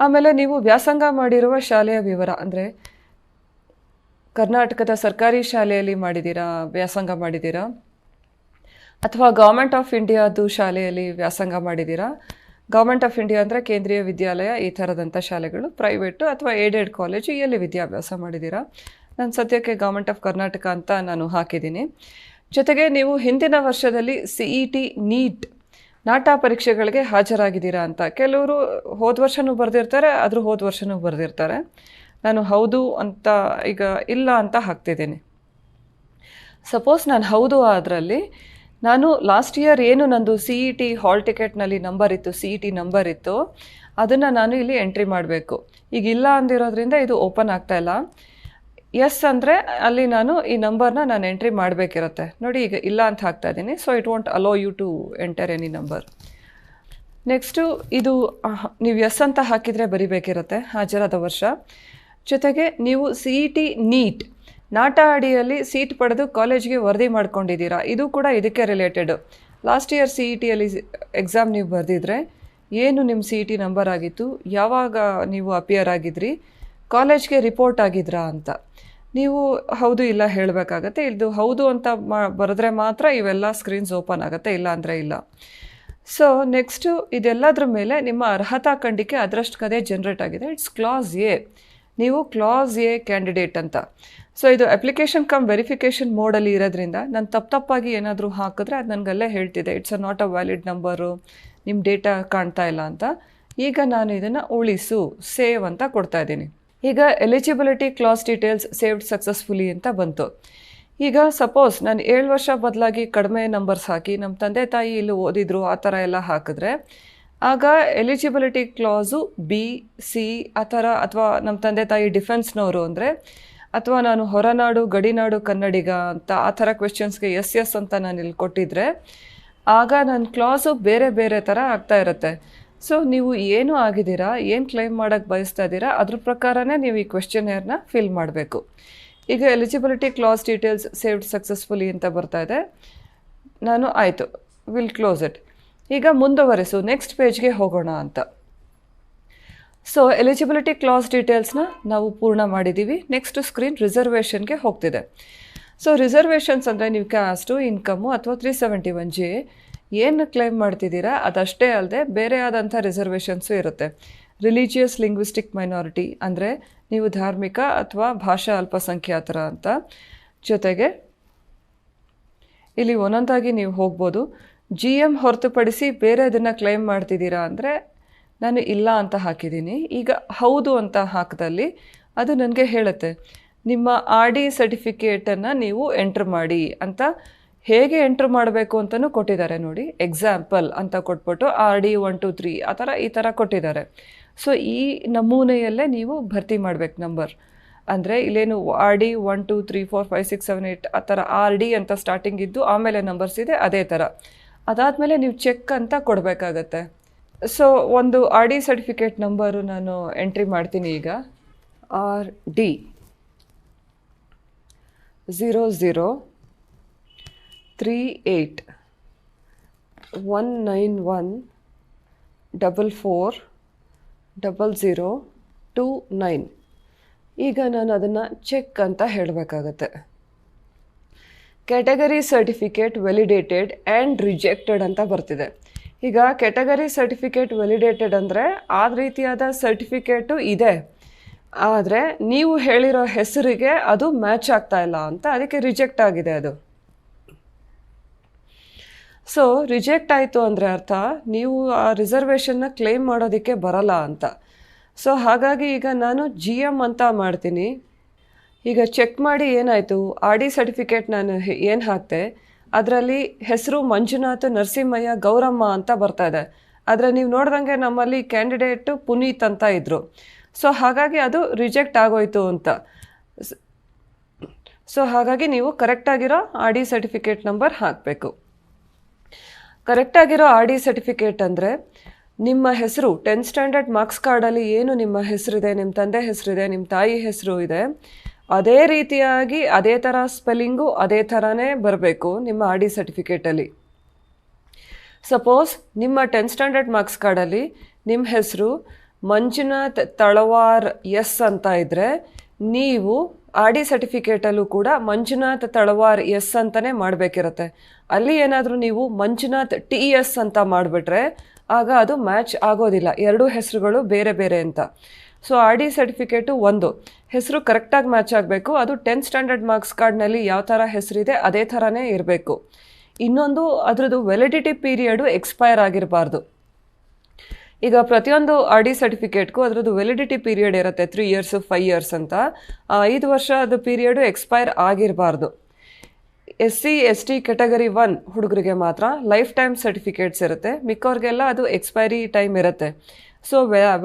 ಆಮೇಲೆ ನೀವು ವ್ಯಾಸಂಗ ಮಾಡಿರುವ ಶಾಲೆಯ ವಿವರ, ಅಂದರೆ ಕರ್ನಾಟಕದ ಸರ್ಕಾರಿ ಶಾಲೆಯಲ್ಲಿ ಮಾಡಿದ್ದೀರಾ, ವ್ಯಾಸಂಗ ಮಾಡಿದ್ದೀರಾ, ಅಥವಾ ಗೌರ್ಮೆಂಟ್ ಆಫ್ ಇಂಡಿಯಾದು ಶಾಲೆಯಲ್ಲಿ ವ್ಯಾಸಂಗ ಮಾಡಿದ್ದೀರಾ. ಗೌರ್ಮೆಂಟ್ ಆಫ್ ಇಂಡಿಯಾ ಅಂದರೆ ಕೇಂದ್ರೀಯ ವಿದ್ಯಾಲಯ, ಈ ಥರದಂಥ ಶಾಲೆಗಳು, ಪ್ರೈವೇಟು ಅಥವಾ ಏಡೆಡ್ ಕಾಲೇಜು, ಎಲ್ಲಿ ವಿದ್ಯಾಭ್ಯಾಸ ಮಾಡಿದ್ದೀರಾ. ನಾನು ಸದ್ಯಕ್ಕೆ ಗೌರ್ಮೆಂಟ್ ಆಫ್ ಕರ್ನಾಟಕ ಅಂತ ನಾನು ಹಾಕಿದ್ದೀನಿ. ಜೊತೆಗೆ ನೀವು ಹಿಂದಿನ ವರ್ಷದಲ್ಲಿ CET ನೀಟ್ ನಾಟಾ ಪರೀಕ್ಷೆಗಳಿಗೆ ಹಾಜರಾಗಿದ್ದೀರಾ ಅಂತ. ಕೆಲವರು ಹೋದ ವರ್ಷವೂ ಬರೆದಿರ್ತಾರೆ, ಆದರೂ ಹೋದ ವರ್ಷವೂ ಬರೆದಿರ್ತಾರೆ. ನಾನು ಹೌದು ಅಂತ ಈಗ ಇಲ್ಲ ಅಂತ ಹಾಕ್ತಿದ್ದೀನಿ. ಸಪೋಸ್ ನಾನು ಹೌದು ಅದರಲ್ಲಿ ನಾನು ಲಾಸ್ಟ್ ಇಯರ್ ಏನು ನಂದು CET ಹಾಲ್ ಟಿಕೆಟ್ನಲ್ಲಿ ನಂಬರ್ ಇತ್ತು, CET ನಂಬರ್ ಇತ್ತು, ಅದನ್ನು ನಾನು ಇಲ್ಲಿ ಎಂಟ್ರಿ ಮಾಡಬೇಕು. ಈಗ ಇಲ್ಲ ಅಂದಿರೋದ್ರಿಂದ ಇದು ಓಪನ್ ಆಗ್ತಾಯಿಲ್ಲ. ಎಸ್ ಅಂದರೆ ಅಲ್ಲಿ ನಾನು ಈ ನಂಬರ್ನ ನಾನು ಎಂಟ್ರಿ ಮಾಡಬೇಕಿರುತ್ತೆ. ನೋಡಿ, ಈಗ ಇಲ್ಲ ಅಂತ ಹಾಕ್ತಾ ಇದ್ದೀನಿ. So it want allow you to enter any number. Next ಇದು ನೀವು ಎಸ್ ಅಂತ ಹಾಕಿದರೆ ಬರಿಬೇಕಿರುತ್ತೆ ಹಾಜರಾದ ವರ್ಷ. ಜೊತೆಗೆ ನೀವು CET ನೀಟ್ ನಾಟಾ ಅಡಿಯಲ್ಲಿ ಸೀಟ್ ಪಡೆದು ಕಾಲೇಜ್ಗೆ ವರದಿ ಮಾಡ್ಕೊಂಡಿದ್ದೀರಾ, ಇದು ಕೂಡ ಇದಕ್ಕೆ ರಿಲೇಟೆಡು. ಲಾಸ್ಟ್ ಇಯರ್ CETಯಲ್ಲಿ ಎಕ್ಸಾಮ್ ನೀವು ಬರೆದಿದ್ರೆ ಏನು ನಿಮ್ಮ CET ನಂಬರ್ ಆಗಿತ್ತು, ಯಾವಾಗ ನೀವು ಅಪಿಯರ್ ಆಗಿದ್ರಿ, ಕಾಲೇಜ್ಗೆ ರಿಪೋರ್ಟ್ ಆಗಿದ್ರಾ ಅಂತ ನೀವು ಹೌದು ಇಲ್ಲ ಹೇಳಬೇಕಾಗತ್ತೆ. ಇದು ಹೌದು ಅಂತ ಬರೆದ್ರೆ ಮಾತ್ರ ಇವೆಲ್ಲ ಸ್ಕ್ರೀನ್ಸ್ ಓಪನ್ ಆಗುತ್ತೆ, ಇಲ್ಲ ಅಂದರೆ ಇಲ್ಲ. ಸೊ ನೆಕ್ಸ್ಟು ಇದೆಲ್ಲದ್ರ ಮೇಲೆ ನಿಮ್ಮ ಅರ್ಹತಾ ಖಂಡಿಕೆ ಅದರಷ್ಟು ಕದೇ ಜನ್ರೇಟ್ ಆಗಿದೆ. It's class A. ನೀವು ಕ್ಲಾಸ್ ಎ ಕ್ಯಾಂಡಿಡೇಟ್ ಅಂತ. ಸೊ ಇದು ಅಪ್ಲಿಕೇಶನ್ ಕಮ್ ವೆರಿಫಿಕೇಷನ್ ಮೋಡಲ್ಲಿ ಇರೋದ್ರಿಂದ ನಾನು ತಪ್ಪಾಗಿ ಏನಾದರೂ ಹಾಕಿದ್ರೆ ಅದು ನನಗಲ್ಲೇ ಹೇಳ್ತಿದೆ, it's not a valid number, ನಿಮ್ಮ ಡೇಟಾ ಕಾಣ್ತಾ ಇಲ್ಲ ಅಂತ. ಈಗ ನಾನು ಇದನ್ನು ಉಳಿಸು, ಸೇವ್ ಅಂತ ಕೊಡ್ತಾ ಇದ್ದೀನಿ. ಈಗ eligibility class details saved successfully ಅಂತ ಬಂತು. ಈಗ ಸಪೋಸ್ ನಾನು 7 ವರ್ಷ ಬದಲಾಗಿ ಕಡಿಮೆ ನಂಬರ್ಸ್ ಹಾಕಿ ನಮ್ಮ ತಂದೆ ತಾಯಿ ಇಲ್ಲಿ ಓದಿದ್ರು ಆ ಥರ ಎಲ್ಲ ಹಾಕಿದ್ರೆ ಆಗ ಎಲಿಜಿಬಿಲಿಟಿ ಕ್ಲಾಸು B, C ಆ ಥರ, ಅಥವಾ ನಮ್ಮ ತಂದೆ ತಾಯಿ ಡಿಫೆನ್ಸ್ನವರು ಅಂದರೆ, ಅಥವಾ ನಾನು ಹೊರನಾಡು ಗಡಿನಾಡು ಕನ್ನಡಿಗ ಅಂತ ಆ ಥರ ಕ್ವೆಶ್ಚನ್ಸ್ಗೆ ಎಸ್ ಅಂತ ನಾನು ಇಲ್ಲಿ ಕೊಟ್ಟಿದ್ರೆ ಆಗ ನನ್ನ ಕ್ಲಾಸು ಬೇರೆ ಬೇರೆ ಥರ ಆಗ್ತಾ ಇರುತ್ತೆ. ಸೊ ನೀವು ಏನು ಆಗಿದ್ದೀರಾ, ಏನು ಕ್ಲೈಮ್ ಮಾಡೋಕ್ಕೆ ಬಯಸ್ತಾ ಇದ್ದೀರಾ, ಅದ್ರ ಪ್ರಕಾರನೇ ನೀವು ಈ ಕ್ವೆಶ್ಚನೇರ್ನ ಫಿಲ್ ಮಾಡಬೇಕು. ಈಗ eligibility class details saved successfully ಅಂತ ಬರ್ತಾ ಇದೆ. ನಾನು ಆಯಿತು, ವಿಲ್ ಕ್ಲೋಸ್ ಇಟ್. ಈಗ ಮುಂದುವರಿಸು, ನೆಕ್ಸ್ಟ್ ಪೇಜ್ಗೆ ಹೋಗೋಣ ಅಂತ. ಸೊ ಎಲಿಜಿಬಿಲಿಟಿ ಕ್ಲಾಸ್ ಡೀಟೇಲ್ಸ್ನ ನಾವು ಪೂರ್ಣ ಮಾಡಿದ್ದೀವಿ. ನೆಕ್ಸ್ಟ್ ಸ್ಕ್ರೀನ್ ರಿಸರ್ವೇಷನ್ಗೆ ಹೋಗ್ತಿದೆ. ಸೊ ರಿಸರ್ವೇಷನ್ಸ್ ಅಂದರೆ ನೀವು ಕ್ಯಾಸ್ಟು, ಇನ್ಕಮು ಅಥವಾ 371J ಏನು ಕ್ಲೈಮ್ ಮಾಡ್ತಿದ್ದೀರಾ ಅದಷ್ಟೇ ಅಲ್ಲದೆ ಬೇರೆ ಆದಂಥ ರಿಸರ್ವೇಷನ್ಸು ಇರುತ್ತೆ. ರಿಲಿಜಿಯಸ್ ಲಿಂಗ್ವಿಸ್ಟಿಕ್ ಮೈನಾರಿಟಿ ಅಂದರೆ ನೀವು ಧಾರ್ಮಿಕ ಅಥವಾ ಭಾಷಾ ಅಲ್ಪಸಂಖ್ಯಾತರ ಅಂತ. ಜೊತೆಗೆ ಇಲ್ಲಿ ಒಂದೊಂದಾಗಿ ನೀವು ಹೋಗ್ಬೋದು. GM ಹೊರತುಪಡಿಸಿ ಬೇರೆ ಅದನ್ನು ಕ್ಲೈಮ್ ಮಾಡ್ತಿದ್ದೀರಾ ಅಂದರೆ ನಾನು ಇಲ್ಲ ಅಂತ ಹಾಕಿದ್ದೀನಿ. ಈಗ ಹೌದು ಅಂತ ಹಾಕಿದಲ್ಲಿ ಅದು ನನಗೆ ಹೇಳುತ್ತೆ ನಿಮ್ಮ RD ಸರ್ಟಿಫಿಕೇಟನ್ನು ನೀವು ಎಂಟ್ರ್ ಮಾಡಿ ಅಂತ. ಹೇಗೆ ಎಂಟ್ರ್ ಮಾಡಬೇಕು ಅಂತಲೂ ಕೊಟ್ಟಿದ್ದಾರೆ ನೋಡಿ, ಎಕ್ಸಾಂಪಲ್ ಅಂತ ಕೊಟ್ಬಿಟ್ಟು RD 1 2 3 ಈ ಥರ ಕೊಟ್ಟಿದ್ದಾರೆ. ಸೊ ಈ ನಮೂನೆಯಲ್ಲೇ ನೀವು ಭರ್ತಿ ಮಾಡಬೇಕು ನಂಬರ್. ಅಂದರೆ ಇಲ್ಲೇನು RD 1 2 3 4 5 6 7 8 ಆ ಥರ RD ಅಂತ ಸ್ಟಾರ್ಟಿಂಗ್ ಇದ್ದು ಆಮೇಲೆ ನಂಬರ್ಸ್ ಇದೆ ಅದೇ ಥರ. ಅದಾದಮೇಲೆ ನೀವು ಚೆಕ್ ಅಂತ ಕೊಡಬೇಕಾಗತ್ತೆ. ಸೊ ಒಂದು RD ಸರ್ಟಿಫಿಕೇಟ್ ನಂಬರು ನಾನು ಎಂಟ್ರಿ ಮಾಡ್ತೀನಿ. ಈಗ RD 00381914400029. ಈಗ ನಾನು ಅದನ್ನು ಚೆಕ್ ಅಂತ ಹೇಳಬೇಕಾಗತ್ತೆ. Category certificate validated and rejected ಅಂತ ಬರ್ತಿದೆ. ಈಗ ಕ್ಯಾಟಗರಿ ಸರ್ಟಿಫಿಕೇಟ್ ವ್ಯಾಲಿಡೇಟೆಡ್ ಅಂದರೆ ಆ ರೀತಿಯಾದ ಸರ್ಟಿಫಿಕೇಟು ಇದೆ, ಆದರೆ ನೀವು ಹೇಳಿರೋ ಹೆಸರಿಗೆ ಅದು ಮ್ಯಾಚ್ ಆಗ್ತಾ ಇಲ್ಲ ಅಂತ, ಅದಕ್ಕೆ ರಿಜೆಕ್ಟ್ ಆಗಿದೆ ಅದು. ಸೊ ರಿಜೆಕ್ಟ್ ಆಯಿತು ಅಂದರೆ ಅರ್ಥ ನೀವು ಆ ರಿಸರ್ವೇಷನ್ನ ಕ್ಲೇಮ್ ಮಾಡೋದಕ್ಕೆ ಬರಲ್ಲ ಅಂತ. ಸೊ ಹಾಗಾಗಿ ಈಗ ನಾನು GM ಅಂತ ಮಾಡ್ತೀನಿ. ಈಗ ಚೆಕ್ ಮಾಡಿ ಏನಾಯಿತು, RD ಸರ್ಟಿಫಿಕೇಟ್ ನಾನು ಏನು ಹಾಕ್ತೆ ಅದರಲ್ಲಿ ಹೆಸರು ಮಂಜುನಾಥ್ ನರಸಿಂಹಯ್ಯ ಗೌರಮ್ಮ ಅಂತ ಬರ್ತಾ ಇದೆ. ಆದರೆ ನೀವು ನೋಡ್ದಂಗೆ ನಮ್ಮಲ್ಲಿ ಕ್ಯಾಂಡಿಡೇಟು ಪುನೀತ್ ಅಂತ ಇದ್ದರು. ಸೊ ಹಾಗಾಗಿ ಅದು ರಿಜೆಕ್ಟ್ ಆಗೋಯ್ತು ಅಂತ. ಸೊ ಹಾಗಾಗಿ ನೀವು ಕರೆಕ್ಟಾಗಿರೋ ಆರ್ ಡಿ ಸರ್ಟಿಫಿಕೇಟ್ ನಂಬರ್ ಹಾಕಬೇಕು. ಕರೆಕ್ಟಾಗಿರೋ ಆರ್ ಡಿ ಸರ್ಟಿಫಿಕೇಟ್ ಅಂದರೆ ನಿಮ್ಮ ಹೆಸರು 10th ಸ್ಟ್ಯಾಂಡರ್ಡ್ ಮಾರ್ಕ್ಸ್ ಕಾರ್ಡಲ್ಲಿ ಏನು ನಿಮ್ಮ ಹೆಸರಿದೆ, ನಿಮ್ಮ ತಂದೆ ಹೆಸರಿದೆ, ನಿಮ್ಮ ತಾಯಿ ಹೆಸರು ಇದೆ, ಅದೇ ರೀತಿಯಾಗಿ ಅದೇ ಥರ ಸ್ಪೆಲ್ಲಿಂಗು ಅದೇ ಥರನೇ ಬರಬೇಕು ನಿಮ್ಮ ಆರ್ ಡಿ ಸರ್ಟಿಫಿಕೇಟಲ್ಲಿ. ಸಪೋಸ್ ನಿಮ್ಮ 10th ಸ್ಟ್ಯಾಂಡರ್ಡ್ ಮಾರ್ಕ್ಸ್ ಕಾರ್ಡಲ್ಲಿ ನಿಮ್ಮ ಹೆಸರು ಮಂಜುನಾಥ್ ತಳವಾರ್ ಎಸ್ ಅಂತ ಇದ್ದರೆ, ನೀವು ಆರ್ ಡಿ ಸರ್ಟಿಫಿಕೇಟಲ್ಲೂ ಕೂಡ ಮಂಜುನಾಥ್ ತಳವಾರ್ ಎಸ್ ಅಂತಲೇ ಮಾಡಬೇಕಿರುತ್ತೆ. ಅಲ್ಲಿ ಏನಾದರೂ ನೀವು ಮಂಜುನಾಥ್ ಟಿ ಎಸ್ ಅಂತ ಮಾಡಿಬಿಟ್ರೆ ಆಗ ಅದು ಮ್ಯಾಚ್ ಆಗೋದಿಲ್ಲ, ಎರಡೂ ಹೆಸರುಗಳು ಬೇರೆ ಬೇರೆ ಅಂತ. ಸೊ ಆರ್ ಡಿ ಸರ್ಟಿಫಿಕೇಟು ಒಂದು ಹೆಸರು ಕರೆಕ್ಟಾಗಿ ಮ್ಯಾಚ್ ಆಗಬೇಕು. ಅದು 10th ಸ್ಟ್ಯಾಂಡರ್ಡ್ ಮಾರ್ಕ್ಸ್ ಕಾರ್ಡ್ನಲ್ಲಿ ಯಾವ ಥರ ಹೆಸರಿದೆ ಅದೇ ಥರನೇ ಇರಬೇಕು. ಇನ್ನೊಂದು, ಅದರದ್ದು ವ್ಯಾಲಿಡಿಟಿ ಪೀರಿಯಡು ಎಕ್ಸ್ಪೈರ್ ಆಗಿರಬಾರ್ದು. ಈಗ ಪ್ರತಿಯೊಂದು ಆರ್ ಡಿ ಸರ್ಟಿಫಿಕೇಟ್ಗೂ ಅದರದ್ದು ವ್ಯಾಲಿಡಿಟಿ ಪೀರಿಯಡ್ ಇರುತ್ತೆ, 3 years 5 years ಅಂತ. 5 ವರ್ಷದ ಪೀರಿಯಡು ಎಕ್ಸ್ಪೈರ್ ಆಗಿರಬಾರ್ದು. SC ST ಕ್ಯಾಟಗರಿ 1 ಹುಡುಗರಿಗೆ ಮಾತ್ರ ಲೈಫ್ ಟೈಮ್ ಸರ್ಟಿಫಿಕೇಟ್ಸ್ ಇರುತ್ತೆ, ಮಿಕ್ಕವ್ರಿಗೆಲ್ಲ ಅದು ಎಕ್ಸ್ಪೈರಿ ಟೈಮ್ ಇರುತ್ತೆ. ಸೊ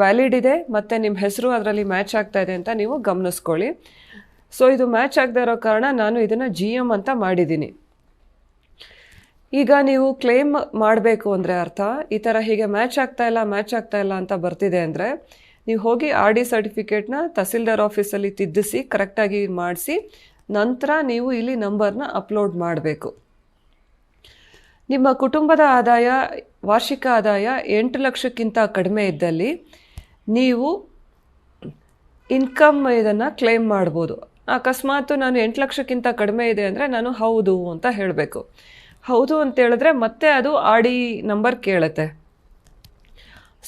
ವ್ಯಾಲಿಡ್ ಇದೆ ಮತ್ತು ನಿಮ್ಮ ಹೆಸರು ಅದರಲ್ಲಿ ಮ್ಯಾಚ್ ಆಗ್ತಾ ಇದೆ ಅಂತ ನೀವು ಗಮನಿಸ್ಕೊಳ್ಳಿ. ಸೊ ಇದು ಮ್ಯಾಚ್ ಆಗದೆ ಇರೋ ಕಾರಣ ನಾನು ಇದನ್ನು GM ಅಂತ ಮಾಡಿದ್ದೀನಿ. ಈಗ ನೀವು ಕ್ಲೇಮ್ ಮಾಡಬೇಕು ಅಂದರೆ ಅರ್ಥ, ಈ ಥರ ಹೀಗೆ ಮ್ಯಾಚ್ ಆಗ್ತಾ ಇಲ್ಲ ಅಂತ ಬರ್ತಿದೆ ಅಂದರೆ ನೀವು ಹೋಗಿ ಆರ್ ಡಿ ಸರ್ಟಿಫಿಕೇಟ್ನ ತಹಸೀಲ್ದಾರ್ ಆಫೀಸಲ್ಲಿ ತಿದ್ದಿಸಿ ಕರೆಕ್ಟಾಗಿ ಮಾಡಿಸಿ ನಂತರ ನೀವು ಇಲ್ಲಿ ನಂಬರ್ನ ಅಪ್ಲೋಡ್ ಮಾಡಬೇಕು. ನಿಮ್ಮ ಕುಟುಂಬದ ಆದಾಯ, ವಾರ್ಷಿಕ ಆದಾಯ 8 ಲಕ್ಷಕ್ಕಿಂತ ಕಡಿಮೆ ಇದ್ದಲ್ಲಿ ನೀವು ಇನ್ಕಮ್ ಇದನ್ನು ಕ್ಲೇಮ್ ಮಾಡ್ಬೋದು. ಅಕಸ್ಮಾತ್ ನಾನು 8 ಲಕ್ಷಕ್ಕಿಂತ ಕಡಿಮೆ ಇದೆ ಅಂದರೆ ನಾನು ಹೌದು ಅಂತ ಹೇಳಬೇಕು. ಹೌದು ಅಂತ ಹೇಳಿದ್ರೆ ಮತ್ತೆ ಅದು ಆರ್ ಡಿ ನಂಬರ್ ಕೇಳುತ್ತೆ.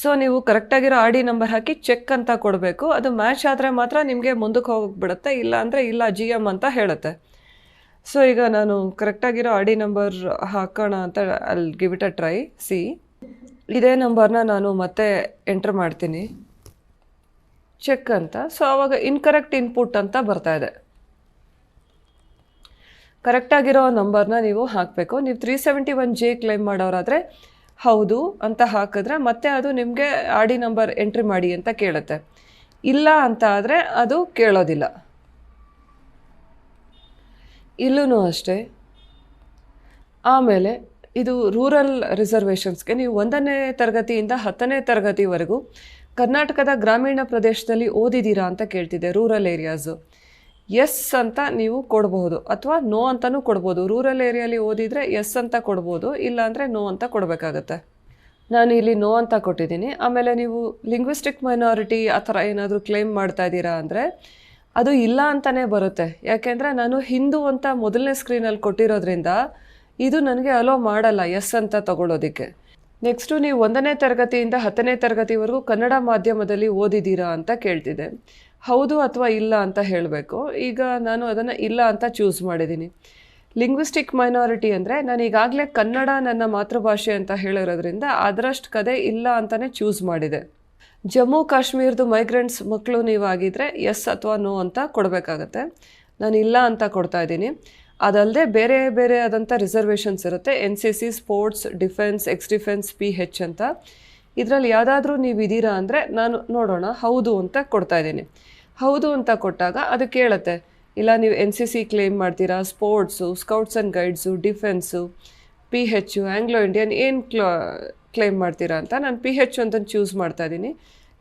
ಸೊ ನೀವು ಕರೆಕ್ಟಾಗಿರೋ ಆರ್ ಡಿ ನಂಬರ್ ಹಾಕಿ ಚೆಕ್ ಅಂತ ಕೊಡಬೇಕು. ಅದು ಮ್ಯಾಚ್ ಆದರೆ ಮಾತ್ರ ನಿಮಗೆ ಮುಂದಕ್ಕೆ ಹೋಗಿಬಿಡುತ್ತೆ, ಇಲ್ಲ ಅಂದರೆ ಇಲ್ಲ GM ಅಂತ ಹೇಳುತ್ತೆ. ಸೊ ಈಗ ನಾನು ಕರೆಕ್ಟಾಗಿರೋ ಆರ್ ಡಿ ನಂಬರ್ ಹಾಕೋಣ ಅಂತ ಅಲ್ಲಿ give it a try. C, ಇದೇ ನಂಬರ್ನ ನಾನು ಮತ್ತೆ ಎಂಟ್ರ್ ಮಾಡ್ತೀನಿ ಚೆಕ್ ಅಂತ. ಸೊ ಆವಾಗ ಇನ್ಕರೆಕ್ಟ್ ಇನ್ಪುಟ್ ಅಂತ ಬರ್ತಾ ಇದೆ. ಕರೆಕ್ಟಾಗಿರೋ ನಂಬರ್ನ ನೀವು ಹಾಕಬೇಕು. ನೀವು 371J ಕ್ಲೈಮ್ ಮಾಡೋರಾದರೆ ಹೌದು ಅಂತ ಹಾಕಿದ್ರೆ ಮತ್ತೆ ಅದು ನಿಮಗೆ ಆರ್ ಡಿ ನಂಬರ್ ಎಂಟ್ರಿ ಮಾಡಿ ಅಂತ ಕೇಳುತ್ತೆ. ಇಲ್ಲ ಅಂತ ಆದರೆ ಅದು ಕೇಳೋದಿಲ್ಲ. ಇಲ್ಲೂ ಅಷ್ಟೇ. ಆಮೇಲೆ ಇದು ರೂರಲ್ ರಿಸರ್ವೇಷನ್ಸ್ಗೆ ನೀವು 1ನೇ ತರಗತಿಯಿಂದ 10ನೇ ತರಗತಿವರೆಗೂ ಕರ್ನಾಟಕದ ಗ್ರಾಮೀಣ ಪ್ರದೇಶದಲ್ಲಿ ಓದಿದ್ದೀರಾ ಅಂತ ಕೇಳ್ತಿದೆ. ರೂರಲ್ ಏರಿಯಾಸು ಎಸ್ ಅಂತ ನೀವು ಕೊಡಬಹುದು ಅಥವಾ ನೋ ಅಂತಲೂ ಕೊಡ್ಬೋದು. ರೂರಲ್ ಏರಿಯಲ್ಲಿ ಓದಿದರೆ ಎಸ್ ಅಂತ ಕೊಡ್ಬೋದು, ಇಲ್ಲಾಂದರೆ ನೋ ಅಂತ ಕೊಡಬೇಕಾಗತ್ತೆ. ನಾನು ಇಲ್ಲಿ ನೋ ಅಂತ ಕೊಟ್ಟಿದ್ದೀನಿ. ಆಮೇಲೆ ನೀವು ಲಿಂಗ್ವಿಸ್ಟಿಕ್ ಮೈನಾರಿಟಿ ಆ ಥರ ಏನಾದರೂ ಕ್ಲೇಮ್ ಮಾಡ್ತಾ ಇದ್ದೀರಾ ಅಂದರೆ ಅದು ಇಲ್ಲ ಅಂತಲೇ ಬರುತ್ತೆ. ಯಾಕೆಂದರೆ ನಾನು ಹಿಂದೂ ಅಂತ ಮೊದಲನೇ ಸ್ಕ್ರೀನಲ್ಲಿ ಕೊಟ್ಟಿರೋದ್ರಿಂದ ಇದು ನನಗೆ ಅಲೋ ಮಾಡಲ್ಲ ಎಸ್ ಅಂತ ತಗೊಳ್ಳೋದಕ್ಕೆ. ನೆಕ್ಸ್ಟು ನೀವು 1ನೇ ತರಗತಿಯಿಂದ 10ನೇ ತರಗತಿವರೆಗೂ ಕನ್ನಡ ಮಾಧ್ಯಮದಲ್ಲಿ ಓದಿದ್ದೀರಾ ಅಂತ ಕೇಳ್ತಿದೆ. ಹೌದು ಅಥವಾ ಇಲ್ಲ ಅಂತ ಹೇಳಬೇಕು. ಈಗ ನಾನು ಅದನ್ನು ಇಲ್ಲ ಅಂತ ಚೂಸ್ ಮಾಡಿದ್ದೀನಿ. ಲಿಂಗ್ವಿಸ್ಟಿಕ್ ಮೈನಾರಿಟಿ ಅಂದರೆ ನಾನು ಈಗಾಗಲೇ ಕನ್ನಡ ನನ್ನ ಮಾತೃಭಾಷೆ ಅಂತ ಹೇಳಿರೋದ್ರಿಂದ ಅದರಷ್ಟು ಕದೆ ಇಲ್ಲ ಅಂತಲೇ ಚೂಸ್ ಮಾಡಿದೆ. ಜಮ್ಮು ಕಾಶ್ಮೀರದ ಮೈಗ್ರೆಂಟ್ಸ್ ಮಕ್ಕಳು ನೀವಾಗಿದ್ದರೆ ಎಸ್ ಅಥವಾ ನೋ ಅಂತ ಕೊಡಬೇಕಾಗತ್ತೆ. ನಾನು ಇಲ್ಲ ಅಂತ ಕೊಡ್ತಾ ಇದ್ದೀನಿ. ಅದಲ್ಲದೆ ಬೇರೆ ಬೇರೆ ಆದಂಥ ರಿಸರ್ವೇಷನ್ಸ್ ಇರುತ್ತೆ. NCC, sports, defence, X defence, PH ಅಂತ. ಇದರಲ್ಲಿ ಯಾವುದಾದ್ರೂ ನೀವು ಇದ್ದೀರಾ ಅಂದರೆ ನಾನು ನೋಡೋಣ ಹೌದು ಅಂತ ಕೊಡ್ತಾ ಇದ್ದೀನಿ. ಹೌದು ಅಂತ ಕೊಟ್ಟಾಗ ಅದು ಕೇಳುತ್ತೆ, ಇಲ್ಲ ನೀವು NCC ಕ್ಲೇಮ್ ಮಾಡ್ತೀರಾ, sports, scouts and guides, defence, PH, Anglo Indian ಏನು ಕ್ಲೇಮ್ ಮಾಡ್ತೀರಾ ಅಂತ. ನಾನು PH ಅಂತಂದು ಚೂಸ್ ಮಾಡ್ತಾ ಇದ್ದೀನಿ.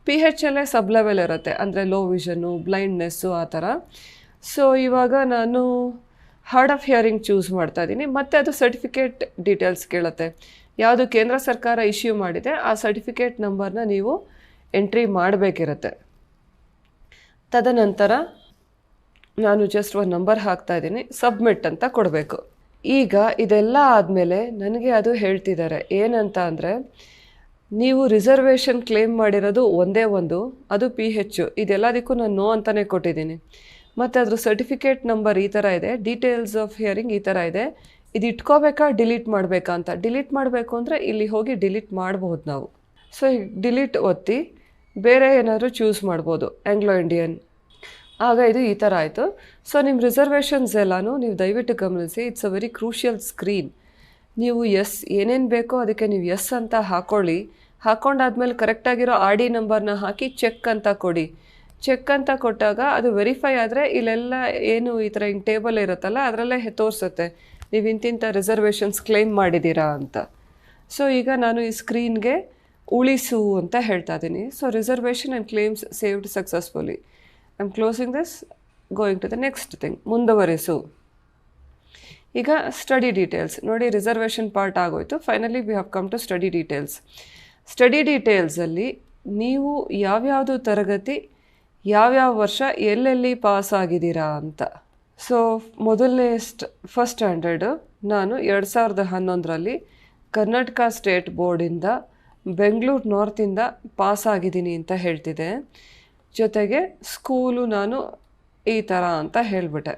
PHಲ್ಲೇ ಸಬ್ ಲೆವೆಲ್ ಇರುತ್ತೆ, ಅಂದರೆ ಲೋ ವಿಷನ್ನು, ಬ್ಲೈಂಡ್ನೆಸ್ಸು ಆ ಥರ. ಸೊ ಇವಾಗ ನಾನು ಹಾರ್ಡ್ ಆಫ್ ಹಿಯರಿಂಗ್ ಚೂಸ್ ಮಾಡ್ತಾ ಇದ್ದೀನಿ. ಮತ್ತು ಅದು ಸರ್ಟಿಫಿಕೇಟ್ ಡೀಟೇಲ್ಸ್ ಕೇಳುತ್ತೆ. ಯಾವುದು ಕೇಂದ್ರ ಸರ್ಕಾರ ಇಶ್ಯೂ ಮಾಡಿದೆ ಆ ಸರ್ಟಿಫಿಕೇಟ್ ನಂಬರ್ನ ನೀವು ಎಂಟ್ರಿ ಮಾಡಬೇಕಿರುತ್ತೆ. ತದನಂತರ ನಾನು ಜಸ್ಟ್ ಒಂದು ನಂಬರ್ ಹಾಕ್ತಾ ಇದ್ದೀನಿ, ಸಬ್ಮಿಟ್ ಅಂತ ಕೊಡಬೇಕು. ಈಗ ಇದೆಲ್ಲ ಆದಮೇಲೆ ನನಗೆ ಅದು ಹೇಳ್ತಿದ್ದಾರೆ ಏನಂತ ಅಂದರೆ, ನೀವು ರಿಸರ್ವೇಷನ್ ಕ್ಲೇಮ್ ಮಾಡಿರೋದು ಒಂದೇ ಒಂದು, ಅದು PH. ಇದೆಲ್ಲದಕ್ಕೂ ನಾನು ನೋ ಅಂತಲೇ ಕೊಟ್ಟಿದ್ದೀನಿ. ಮತ್ತು ಅದ್ರ ಸರ್ಟಿಫಿಕೇಟ್ ನಂಬರ್ ಈ ಥರ ಇದೆ, ಡೀಟೇಲ್ಸ್ ಆಫ್ ಹಿಯರಿಂಗ್ ಈ ಥರ ಇದೆ. ಇದು ಇಟ್ಕೋಬೇಕಾ ಡಿಲೀಟ್ ಮಾಡಬೇಕಾ ಅಂತ. ಡಿಲೀಟ್ ಮಾಡಬೇಕು ಅಂದರೆ ಇಲ್ಲಿ ಹೋಗಿ ಡಿಲೀಟ್ ಮಾಡಬಹುದು ನಾವು. ಸೊ ಡಿಲೀಟ್ ಒತ್ತಿ ಬೇರೆ ಏನಾದರೂ ಚೂಸ್ ಮಾಡ್ಬೋದು, ಆಂಗ್ಲೋ ಇಂಡಿಯನ್. ಆಗ ಇದು ಈ ಥರ ಆಯಿತು. ಸೊ ನಿಮ್ಮ ರಿಸರ್ವೇಷನ್ಸ್ ಎಲ್ಲನೂ ನೀವು ದಯವಿಟ್ಟು ಗಮನಿಸಿ. It's a very crucial screen. ನೀವು ಏನೇನು ಬೇಕೋ ಅದಕ್ಕೆ ನೀವು ಎಸ್ ಅಂತ ಹಾಕ್ಕೊಳ್ಳಿ. ಹಾಕ್ಕೊಂಡಾದ್ಮೇಲೆ ಕರೆಕ್ಟಾಗಿರೋ ಆರ್ ಡಿ ನಂಬರ್ನ ಹಾಕಿ ಚೆಕ್ ಅಂತ ಕೊಡಿ. ಚೆಕ್ ಅಂತ ಕೊಟ್ಟಾಗ ಅದು ವೆರಿಫೈ ಆದರೆ ಇಲ್ಲೆಲ್ಲ ಏನು ಈ ಥರ ಹಿಂಗೆ ಟೇಬಲ್ ಇರುತ್ತಲ್ಲ ಅದರಲ್ಲೇ ತೋರಿಸುತ್ತೆ ನೀವು ಇಂತಿಂಥ ರಿಸರ್ವೇಷನ್ಸ್ ಕ್ಲೈಮ್ ಮಾಡಿದ್ದೀರಾ ಅಂತ. ಸೊ ಈಗ ನಾನು ಈ ಸ್ಕ್ರೀನ್ಗೆ ಉಳಿಸು ಅಂತ ಹೇಳ್ತಾ ಇದ್ದೀನಿ. So reservation and claims saved successfully. I am closing this, going to the next thing, ಮುಂದುವರಿಸು. ಈಗ ಸ್ಟಡಿ ಡೀಟೇಲ್ಸ್ ನೋಡಿ, ರಿಸರ್ವೇಷನ್ ಪಾರ್ಟ್ ಆಗೋಯ್ತು. Finally we have come to study details. Study ಡೀಟೇಲ್ಸಲ್ಲಿ ನೀವು ಯಾವ್ಯಾವುದು ತರಗತಿ ಯಾವ್ಯಾವ ವರ್ಷ ಎಲ್ಲೆಲ್ಲಿ ಪಾಸ್ ಆಗಿದ್ದೀರಾ ಅಂತ. ಸೊ ಮೊದಲನೇ ಫಸ್ಟ್ ಸ್ಟ್ಯಾಂಡರ್ಡು ನಾನು 2011ರಲ್ಲಿ ಕರ್ನಾಟಕ ಸ್ಟೇಟ್ ಬೋರ್ಡಿಂದ ಬೆಂಗಳೂರು ನಾರ್ತಿಂದ ಪಾಸ್ ಆಗಿದ್ದೀನಿ ಅಂತ ಹೇಳ್ತಿದ್ದೆ. ಜೊತೆಗೆ ಸ್ಕೂಲು ನಾನು ಈ ಥರ ಅಂತ ಹೇಳಿಬಿಟ್ಟೆ.